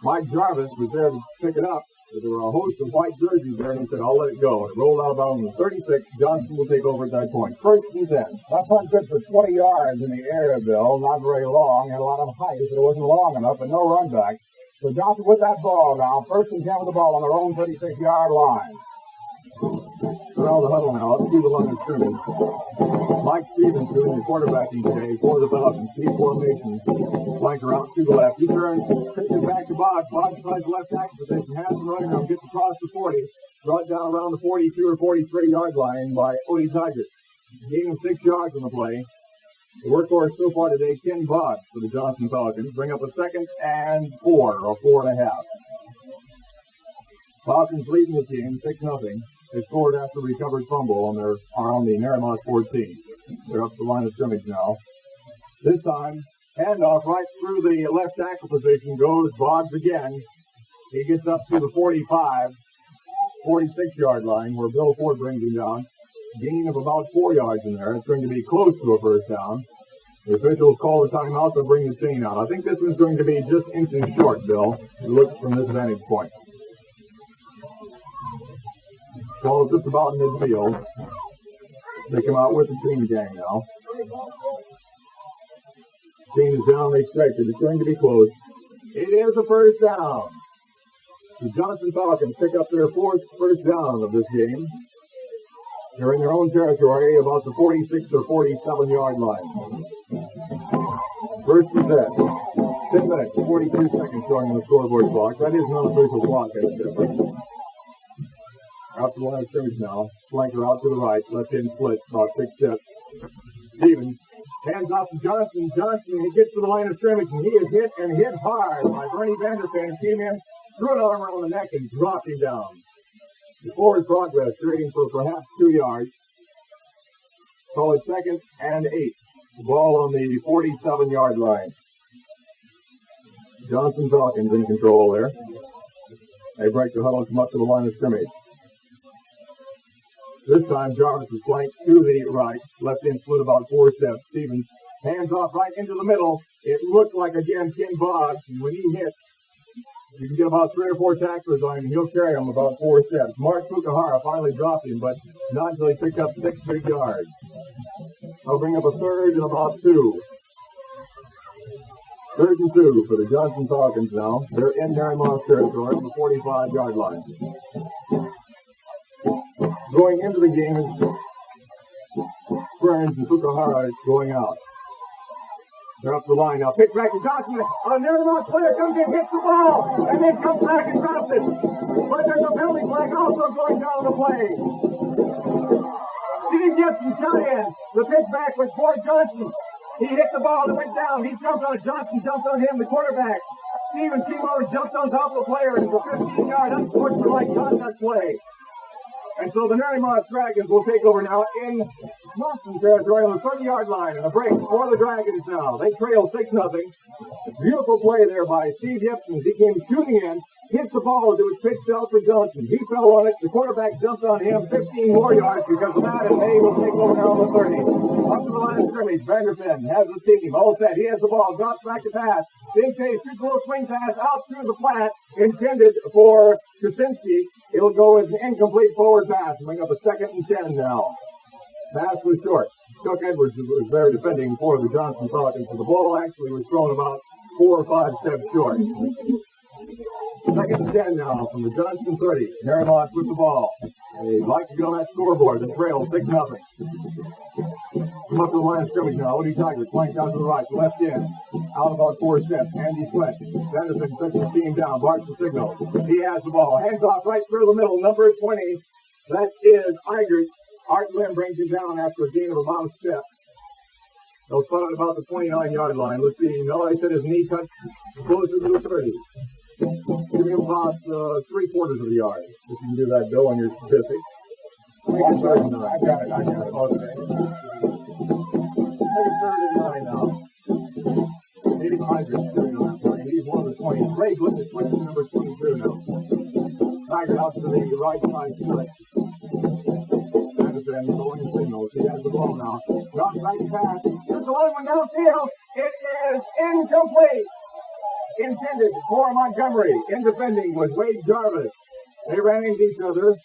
Mike Jarvis was there to pick it up. There were a host of white jerseys there, and he said, I'll let it go. It rolled out of bounds on the 36. Johnson will take over at that point. First and 10. That punt good for 20 yards in the air, Bill. Not very long. Had a lot of height, but it wasn't long enough, but no run back. So Johnson with that ball now. First and 10 with the ball on their own 36-yard line. around the huddle now, up to the line of scrimmage. Mike Stevens doing the quarterbacking today for the Falcons. Speed formation. Flanker out to the left. He turns, pitches back to Boggs. Boggs tries the left tackle position. Has the running room. Gets across the 40. Brought down around the 42 or 43 yard line by Odie Tigers. Gain of 6 yards on the play. The workhorse so far today, Ken Boggs for the Johnson Falcons. Bring up a 2nd and 4 or 4.5. Falcons leading the team 6-0. They scored after a recovered fumble on the Narimasu 14. They're up the line of scrimmage now. This time, handoff right through the left tackle position goes Boggs again. He gets up to the 45, 46-yard line where Bill Ford brings him down. Gain of about 4 yards in there. It's going to be close to a first down. The officials call the timeout to bring the chain out. I think this one's going to be just inches short, Bill. It looks from this vantage point. Ball is just about midfield. They come out with the chain gang now. Chain is down, they stretch it. It's going to be close. It is a first down. The Johnson Falcons pick up their 4th first down of this game. They're in their own territory, about the 46 or 47-yard line. First and 10 minutes, 42 seconds showing on the scoreboard clock. That is not official clock, I guess. Out to the line of scrimmage now. Flanker out to the right. Left hand split, about 6 steps. Stevens hands off to Johnson. Johnson, he gets to the line of scrimmage, and he is hit and hit hard by Bernie Vanderfan. Came in, threw an arm around the neck, and dropped him down. The forward progress, trading for perhaps 2 yards. Call it 2nd and 8. The ball on the 47-yard line. Johnson Falcons in control there. They break the huddle and come up to the line of scrimmage. This time, Jarvis is flanked to the right. Left end split about 4 steps. Stevens hands off right into the middle. It looked like, again, Ken Boggs. And when he hits, you can get about 3 or 4 tacklers on him, and he'll carry him about 4 steps. Mark Fukuhara finally dropped him, but not until he picked up 6 big yards. I'll bring up a 3rd and about 2. 3rd and 2 for the Johnson Falcons now. They're in Narimasu territory on the 45-yard line. Going into the game is Burns and Fukuhara is going out. They're up the line now. Pitch back to Johnson. Narimasu player comes in, hits the ball, and then comes back and drops it. But there's a penalty flag also going down the play. Steve Gibson shot in. The pitch back was for Johnson. He hit the ball and went down. He jumped on Johnson, jumped on him, the quarterback. Stevens came over, jumped on top of the player, and it's a 15-yard unsportsmanlike contact play. And so the Narimasu Dragons will take over now in Johnson territory on the 30-yard line. And a break for the Dragons now. They trail 6-0. Beautiful play there by Steve Gibson. He came shooting in, hit the ball as it was pitched out for Johnson. He fell on it. The quarterback jumped on him. 15 more yards because of that, and they will take over now on the 30. Up to the line of scrimmage. Vanderfin has the team. All set. He has the ball. Drops back to pass. Big chase. Super little swing pass out through the flat. Intended for Krasinski. It'll go as an incomplete forward pass. Bring up a 2nd and 10 now. Pass was short. Chuck Edwards was there defending for the Johnson Falcons. So the ball actually was thrown about 4 or 5 steps short. 2nd and 10 now from the Johnson 30. Narimasu with the ball. They'd like to get on that scoreboard. The trail 6-0. Come up to the line of scrimmage now. Odie Tigers flanked out to the right. Left end. Out about 4 steps. Andy Sweat. Vanderson sets his team down. Barks the signal. He has the ball. Hands off right through the middle. Number 20. That is Igert. Art Lim brings him down after a gain of about a step. They'll spot at about the 29-yard line. Let's see. No, I said his knee touched closer to the 30. Give him about 3/4 of a yard. If you can do that, Bill, on your statistics. I got it. Okay. Take a 3rd and 9 now. Maybe Igert doing on that play. He's one of the 20. Ray Glenn is switching to number 22 now. Tiger out to the right side split. Anderson throwing the signals. He has the ball now. Drop right pass. There's the one downfield. It is incomplete. Intended for Montgomery. In defending was Wade Jarvis. They ran into each other.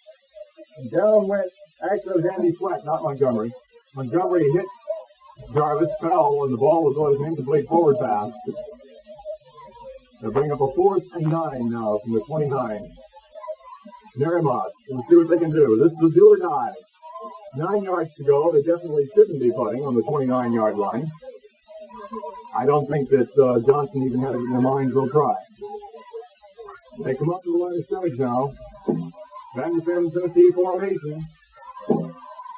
And down went, actually it was Andy Sweat, not Montgomery. Montgomery hit Jarvis, fell, and the ball was going an incomplete forward pass. They'll bring up a 4th and 9 now from the 29. Narimasu. We'll see what they can do. This is a do or die. 9 yards to go. They definitely shouldn't be putting on the 29-yard line. I don't think that Johnson even had it in their minds they'll try. They come up to the line of scrimmage now. FEN Tokyo formation.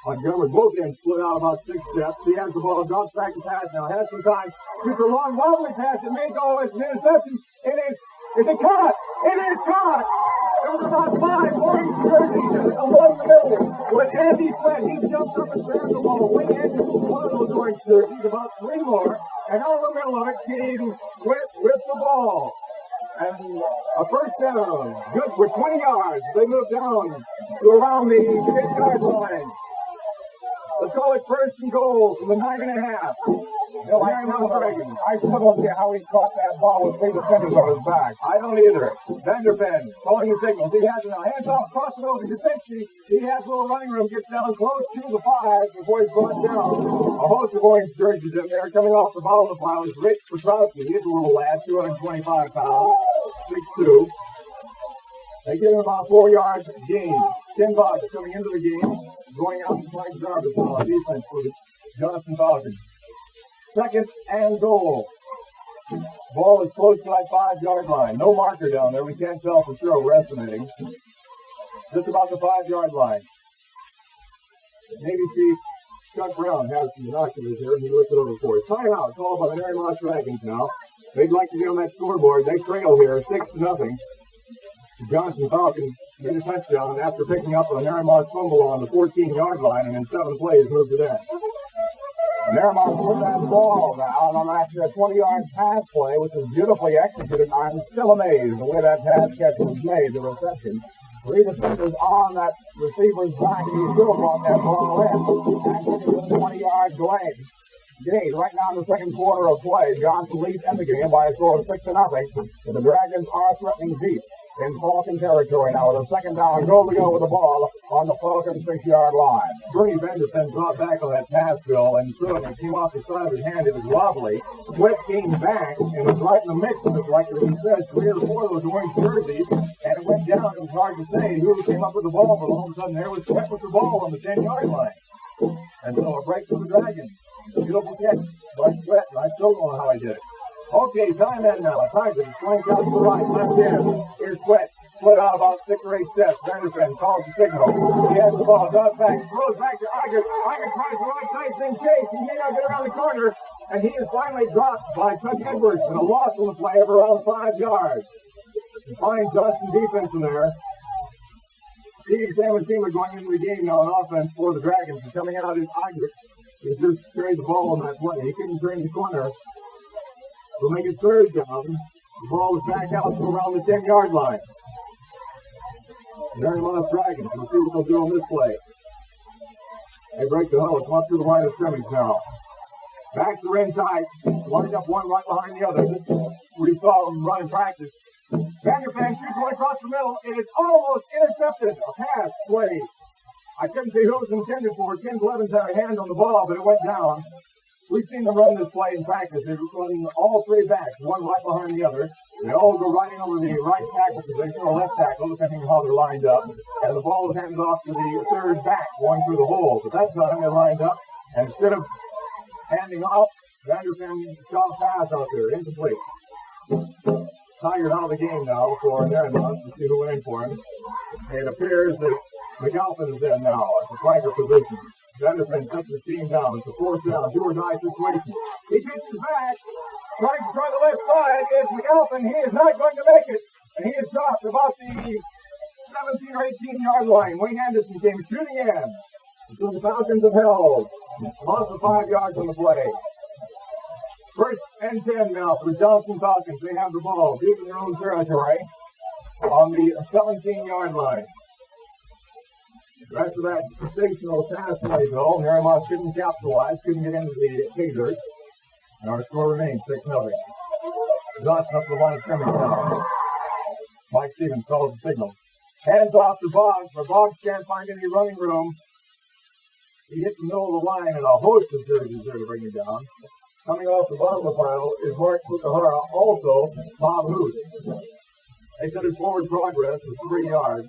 Montgomery, both ends split out about 6 steps. He has the ball, drops back to pass now, has some time. Shoots a long wobbly pass. It may go as an interception. Is it caught? It is caught! There was about 5 orange jerseys along the middle. When Andy fled, he jumped up and grabbed the ball. Wing Andy was one of those orange jerseys, about 3 more. And out of the middle of it came with the ball. And a first down, good for 20 yards. They move down to around the 8-yard line. Let's call it first and goal from the 9.5. Bill, I still don't see how he caught that ball with 3 defenders on his back. I don't either. FEN calling the signals. He has it now. Hands off, cross the middle to Kaczynski. He has a little running room, gets down close to the 5 before he's brought down. A host of orange jerseys in there. Coming off the bottom of the pile is Rich Petrowski. He's a little lad, 225 pounds, 6'2". They give him about 4 yards gain. 10 bucks coming into the game, going out to Mike Jarvis on defense for the Johnson Falcons. Second and goal. Ball is close to that 5-yard line. No marker down there. We can't tell for sure. We're estimating. Just about the 5-yard line. Navy Chief Chuck Brown has some binoculars here, and he looks it over for us. Timeout called by the Narimasu Dragons now. They'd like to get on that scoreboard. They trail here 6-0. The Johnson Falcons made a touchdown after picking up a Narimasu fumble on the 14-yard line, and in 7 plays moved it in. Narimasu with that ball now, and I'm after a 20-yard pass play, which is beautifully executed. I'm still amazed the way that pass catch was made, the reception. 3 defenders on that receiver's back, and he still brought that ball in. And getting to the 20-yard gain. Right now in the second quarter of play, Johnson leads in the game by a score of 6-0. But the Dragons are threatening deep in Falcon territory now with a second down goal to go with the ball on the Falcon 6-yard line. Bernie Vanderfen brought back on that pass, Bill, and threw it. It came off the side of his hand. It was wobbly. Swift came back and was right in the mix of it, like he said, 3 or 4 of those orange jerseys, and it went down. It was hard to say who came up with the ball, but all of a sudden there was Swift with the ball on the 10-yard line. And so a break for the Dragons. Beautiful catch by Swift. I still don't know how he did it. Okay, time in now. Tigers flank out to the right, left end. Here's Sweat. Split out about 6 or 8 steps. Vanderfen calls the signal. He has the ball, drops back, throws back to Iger. Iger tries the right side, then Chase. He may not get around the corner, and he is finally dropped by Chuck Edwards and a loss on the play of around 5 yards. Fine Johnson defense in there. Steve Samatino going into the game now on offense for the Dragons, and coming out is Iger. He just carried the ball on that play. He couldn't turn the corner. We'll make it third down. The ball is back out to around the 10-yard line. Narimasu Dragons. We'll see what they'll do on this play. They break the huddle. Come up to the line of scrimmage now. Backs are in tight. Lined up one right behind the other. This is what he saw them run in practice. Vanderfen shoots one across the middle. It is almost intercepted. A pass play. I couldn't see who it was intended for. Ken Blevins had a hand on the ball, but it went down. We've seen them run this play in practice. They've run all 3 backs, one right behind the other. They all go right in over the right tackle position or left tackle, depending on how they're lined up. And the ball is handed off to the third back, going through the hole. But that time they're lined up. And instead of handing off, Vanderfen shot a pass out there, incomplete. Tired out of the game now for Narimasu to see who went in for him. It appears that McAlpin is in now at the flanker position. Vanderfen sets the team down. It's a 4th down, do or die situation. He pitches back, trying to try the left side. It's McAlpin. He is not going to make it. And he is dropped about the 17 or 18-yard line. Wayne Anderson came shooting in. So the Falcons have held. Lost the 5 yards on the play. 1st and 10 now for the Johnson Falcons. They have the ball deep in their own territory on the 17-yard line. After that sensational pass play, though, Narimasu couldn't capitalize, couldn't get into the Tigers. And our score remains 6-0. Johnson up the line of scrimmage now. Mike Stevens calls the signal. Hands off to Boggs, but Boggs can't find any running room. He hits the middle of the line, and a host of jerseys there to bring him down. Coming off the bottom of the pile is Mark Fukuhara, also Bob Hoot. They said his forward progress was 3 yards.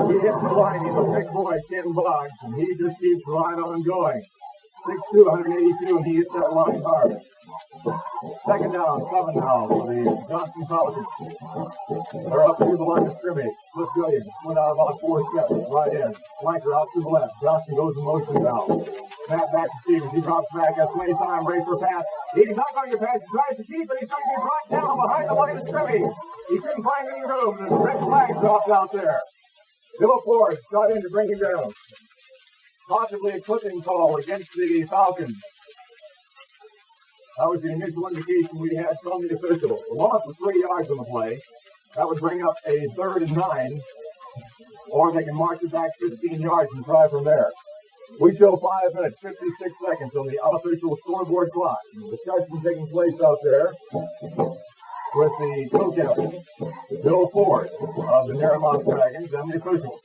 He hits the line. He's a big boy, Ken Boggs, and he just keeps right on going. 6'2", 182, and he hits that line hard. Second down, 7 now for the Johnson Pelicans. They're up through the line of scrimmage. Cliff Williams went out about 4 steps, right in. Flanker out to the left. Johnson goes in motion now. Snap back to Stevens. He drops back. Has plenty of time. Ready for a pass. He's not going to pass. He tries to keep it. He's going to be brought down behind the line of scrimmage. He couldn't find any room. The red flag dropped out there. Bill Ford got in to bring him down. Possibly a clipping call against the Falcons. That was the initial indication we had from the official. The loss was 3 yards on the play. That would bring up a 3rd and 9. Or they can march it back 15 yards and try from there. We show 5 minutes, 56 seconds on the unofficial scoreboard clock. Discussion taking place out there with the co-captain, Bill Ford of the Narimasu Dragons, and the officials.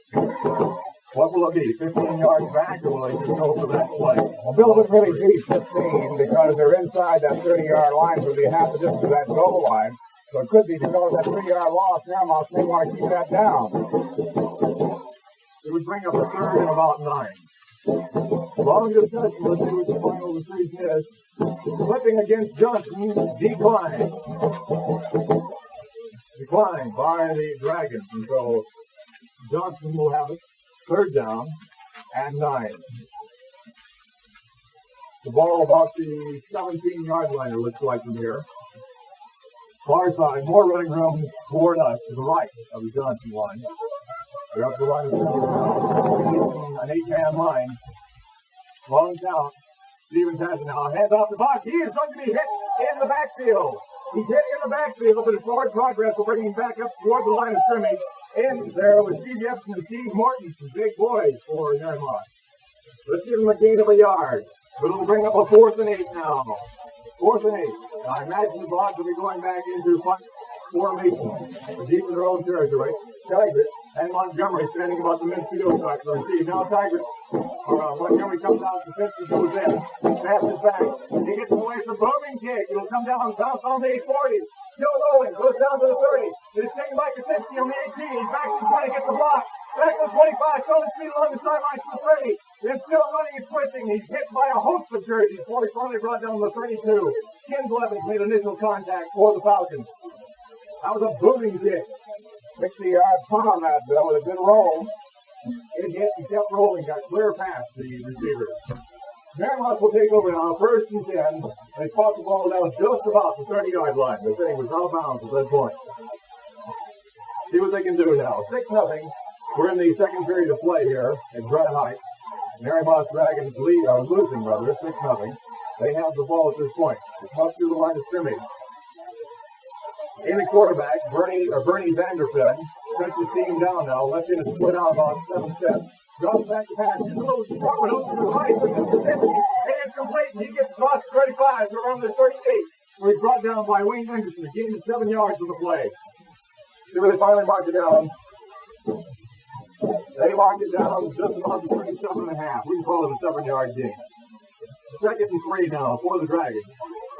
What will it be, 15 yards back, or will they just go for that play? Well, Bill would really be 15 because they're inside that 30-yard line, so they have to distance to that goal line. So it could be because of that 3-yard loss. Narimasu may want to keep that down. It would bring up a 3rd and about 9. Long discussion, let's see what the final decision is. Flipping against Johnson, decline. Decline by the Dragons. And so Johnson will have it. 3rd down and 9. The ball about the 17-yard line, it looks like from here. Far side, more running room toward us to the right of the Johnson line. They're up the line of an 8-man line. Long count. Stevens has it now. Hands off the box. He is going to be hit in the backfield. He's hit in the backfield, but his forward progress will bring him back up toward the line of scrimmage. In there with Steve Epson and Steve Morton, some big boys for Narimasu. Let's give him a gain of a yard. But it'll bring up a 4th and 8 now. 4th and 8. Now I imagine the Bloods will be going back into formation. Deep in their own territory. Tigert and Montgomery standing about the midfield side to receive. Now Tigert. Montgomery comes out, the 50 goes in. Passes back. He gets away from booming kick. It'll come down and bounce on the 840. Still rolling, goes down to the 30. It's taken by Kaczynski on the 18. He's back to the 20, gets the block. Back to the 25, showing speed along the sidelines to the 30. Then still running and twisting. He's hit by a host of jerseys before he finally brought down the 32. Ken Blevins made initial contact for the Falcons. That was a booming kick. 60-yard punt on that, Bill, with a good roll. It hit, he kept rolling, got clear past the receiver. Narimasu will take over now, 1st and 10. They fought the ball down just about the 30-yard line. The thing was out of bounds at that point. See what they can do now. 6-0. We're in the 2nd period of play here at Granite Heights. Narimasu Dragons losing, 6-0. They have the ball at this point. It's up through the line of scrimmage. In the quarterback, Bernie Vanderfen, stretches his team down now. Left in is split out about 7 steps. Drops back to pass. He's a little short one over to the right. And it's complete. He gets across 35 to around the 38. Where he's brought down by Wayne Henderson. A gain of 7 yards on the play. See where they finally marked it down. They marked it down just about the 37.5. We can call it a 7-yard gain. 2nd and 3 now for the Dragons.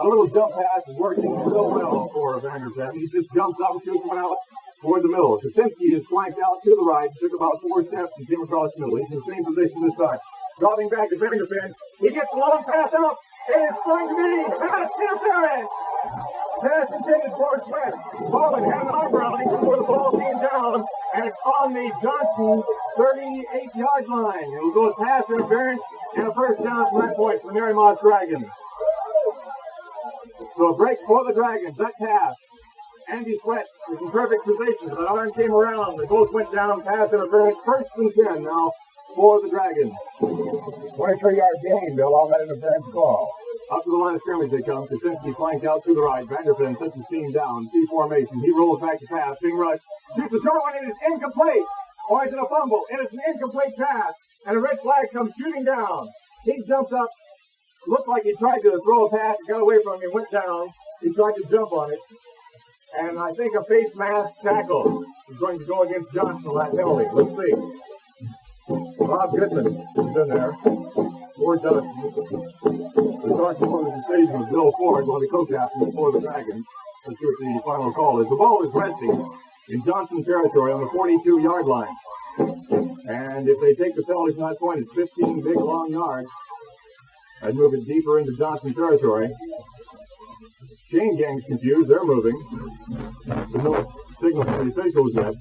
A little jump pass is working real well for Vanderfen. He just jumps up and shoots one out toward the middle. Kaczynski is flanked out to the right, took about 4 steps and came across the middle. He's in the same position this time. Dropping back to Vanderfen. He gets a long pass out, and it's going to be pass interference. Pass intended for Sweat. Bowling had an arm around him before the ball came down, and it's on the Johnson 38-yard line. It will go with pass interference and a 1st down from that point for the Narimasu Dragons. So a break for the Dragons. That pass. Andy Sweat was in perfect position. That arm came around. They both went down. Pass interference. 1st and 10 now for the Dragons. 23-yard gain, Bill, on that interference call. Up to the line of scrimmage they come. Kaczynski flanked out to the right. Vanderfen sets his team down. C formation. He rolls back to pass. Big rush. Shoots the short one. It is incomplete. Or is it a fumble? It is an incomplete pass. And a red flag comes shooting down. He jumps up. Looked like he tried to throw a pass. It got away from him. Went down. He tried to jump on it. And I think a face mask tackle is going to go against Johnson on that penalty. Let's see. Bob Goodman is in there for Johnson. The sergeant on the decision was Bill Ford, one of the co-captains for the Dragons. Let's see what the final call is. The ball is resting in Johnson territory on the 42-yard line. And if they take the penalty from that point, it's 15 big long yards. I'd move it deeper into Johnson territory. Chain gang's confused. They're moving. There's no signal from the officials yet.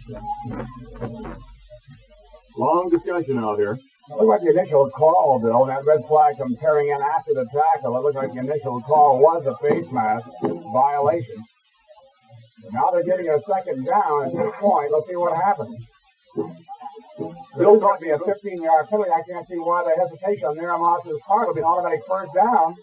Long discussion out here. It looked like the initial call, Bill, that red flag from tearing in after the tackle. It looked like the initial call was a face mask violation. Now they're getting a second down at this point. Let's see what happens. Bill told me a 15-yard penalty. I can't see why the hesitation on Narimasu part will be an automatic first down.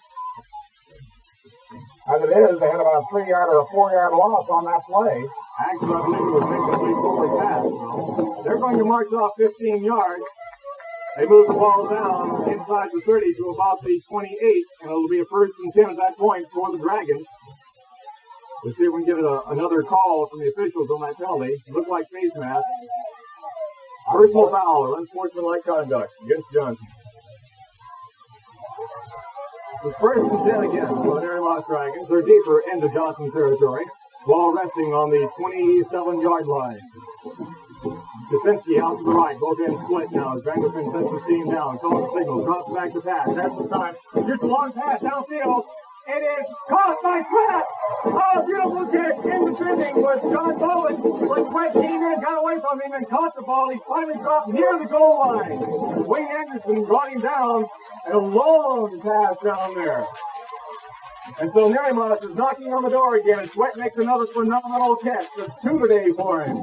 As it is, they had about a 3-yard or a 4-yard loss on that play. Actually, I believe it was incomplete forward pass. They're going to march off 15 yards. They move the ball down inside the 30 to about the 28, and it'll be a 1st and 10 at that point for the Dragons. Let's see if we can get another call from the officials on that penalty. Look like face mask. Personal foul or unsportsmanlike conduct against Johnson. The 1st and 10 again for the Narimasu Dragons. They're deeper into Johnson territory. Ball resting on the 27-yard line. Kaczynski out to the right, both ends split now as Vanderfin sets the team down, calls the signal, drops back to pass. That's the time. Here's a long pass downfield. It is caught by Sweat. Oh, beautiful kick in defending was John Bowen. But Sweat came in, got away from him, and caught the ball. He finally dropped near the goal line. Wayne Anderson brought him down, and a long pass down there. And so Narimasu is knocking on the door again, and Sweat makes another phenomenal catch. There's 2 today for him.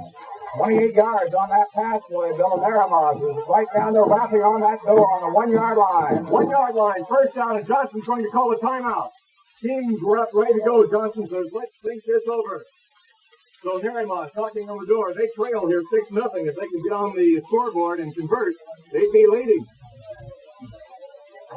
28 yards on that pass play, Bill. Narimasu is right down there wrapping on that door on the 1-yard line. 1-yard line, first down, and Johnson's going to call a timeout. Teams were up, ready to go. Johnson says, let's think this over. So Narimasu knocking on the door. They trail here 6-0. If they can get on the scoreboard and convert, they'd be leading.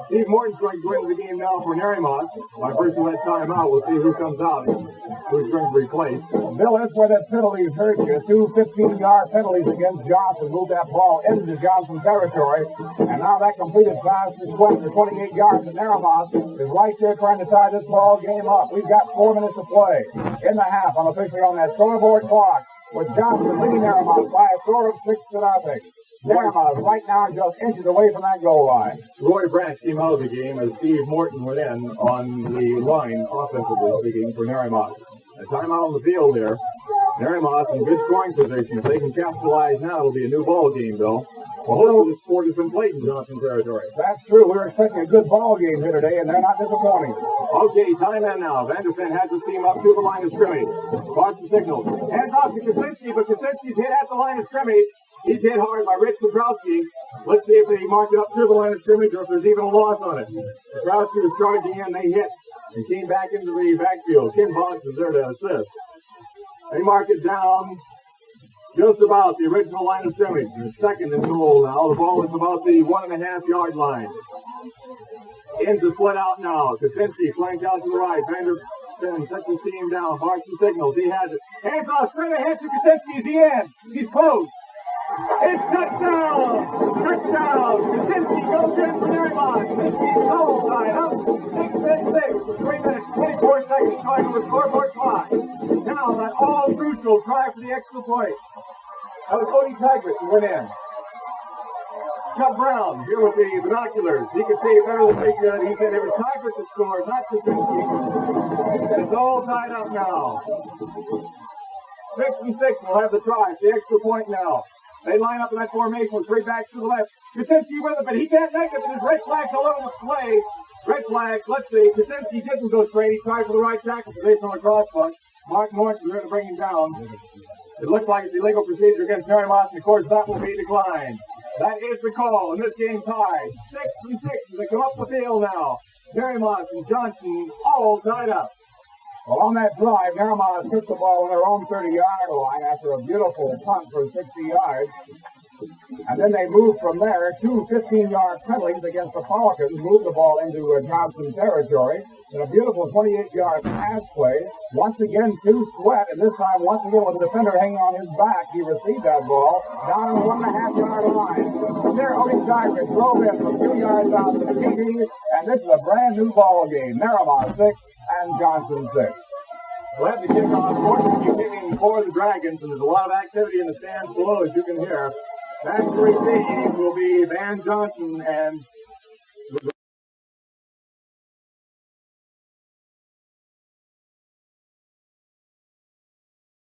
Steve Morton's going to go into the game now for Narimasu. By virtue of that timeout, we'll see who comes out and who's going to replace. Bill, that's where that penalties hurt you. 2 15-yard penalties against Johnson. Moved that ball into Johnson territory. And now that completed pass to Sweat for 28 yards. And Narimasu is right there trying to tie this ball game up. We've got 4 minutes to play in the half. I'm officially on that scoreboard clock with Johnson leading Narimasu by a score of 6-0. Narimasu right now just inches away from that goal line. Roy Branch came out of the game as Steve Morton went in on the line, offensively speaking, for Narimasu. A timeout on the field there. Narimasu in good scoring position. If they can capitalize now, it'll be a new ball game, Bill. Well, the sport has been played in Johnson territory. That's true. We were expecting a good ball game here today, and they're not disappointing. Okay, time in now. Vanderfin has his team up to the line of scrimmage. Watch the signal. Hands off to Kaczynski, but Kaczynski's hit at the line of scrimmage. He's hit hard by Rich Kudrowski. Let's see if they mark it up to the line of scrimmage or if there's even a loss on it. Kudrowski was charging in, they hit, and came back into the backfield. Ken Boggs is there to assist. They mark it down just about the original line of scrimmage. And 2nd and goal now. The ball is about the 1.5-yard line. In to split out now. Kaczynski flanked out to the right. Vanderfin sets his team down. Marks the signals. He has it. Hands off, straight ahead to Kaczynski. Is he in? He's close. It's touchdown! Touchdown! Kaczynski goes in for Narimasu. Kaczynski's all tied up. 6-6 with 3 minutes, 24 seconds trying to the scoreboard clock. Now that all crucial try for the extra point. That was Cody Taggart who went in. Chuck Brown here with the binoculars. He could see better than they could. He said it was Taggart that scored, not Kaczynski. It's all tied up now. 6-6 will have the try. It's the extra point now. They line up in that formation with 3 backs to the left. Kaczynski with it, but he can't make it. There's red flags all over the play. Red flags, let's see. Kaczynski didn't go straight. He tried for the right tackle position on the cross buck. Mark Morton is going to bring him down. It looks like it's illegal procedure against Narimasu, and of course that will be declined. That is the call, and this game tied. 6-6 as they come up the field now. Narimasu and Johnson all tied up. Well, on that drive, Narimasu took the ball on their own 30-yard line after a beautiful punt for 60 yards. And then they moved from there, 2 15-yard penalties against the Falcons, moved the ball into Johnson territory. And a beautiful 28-yard pass play. Once again to Sweat, and this time once again with the defender hanging on his back, he received that ball down on the 1.5-yard line. From there, Odie Tigris drove in from 2 yards out to the TD, and this is a brand new ball game. Narimasu 6 and Johnson 6. We'll have the kickoff. Morton keep kicking for the Dragons, and there's a lot of activity in the stands below, as you can hear. Back to receive will be Van Johnson, and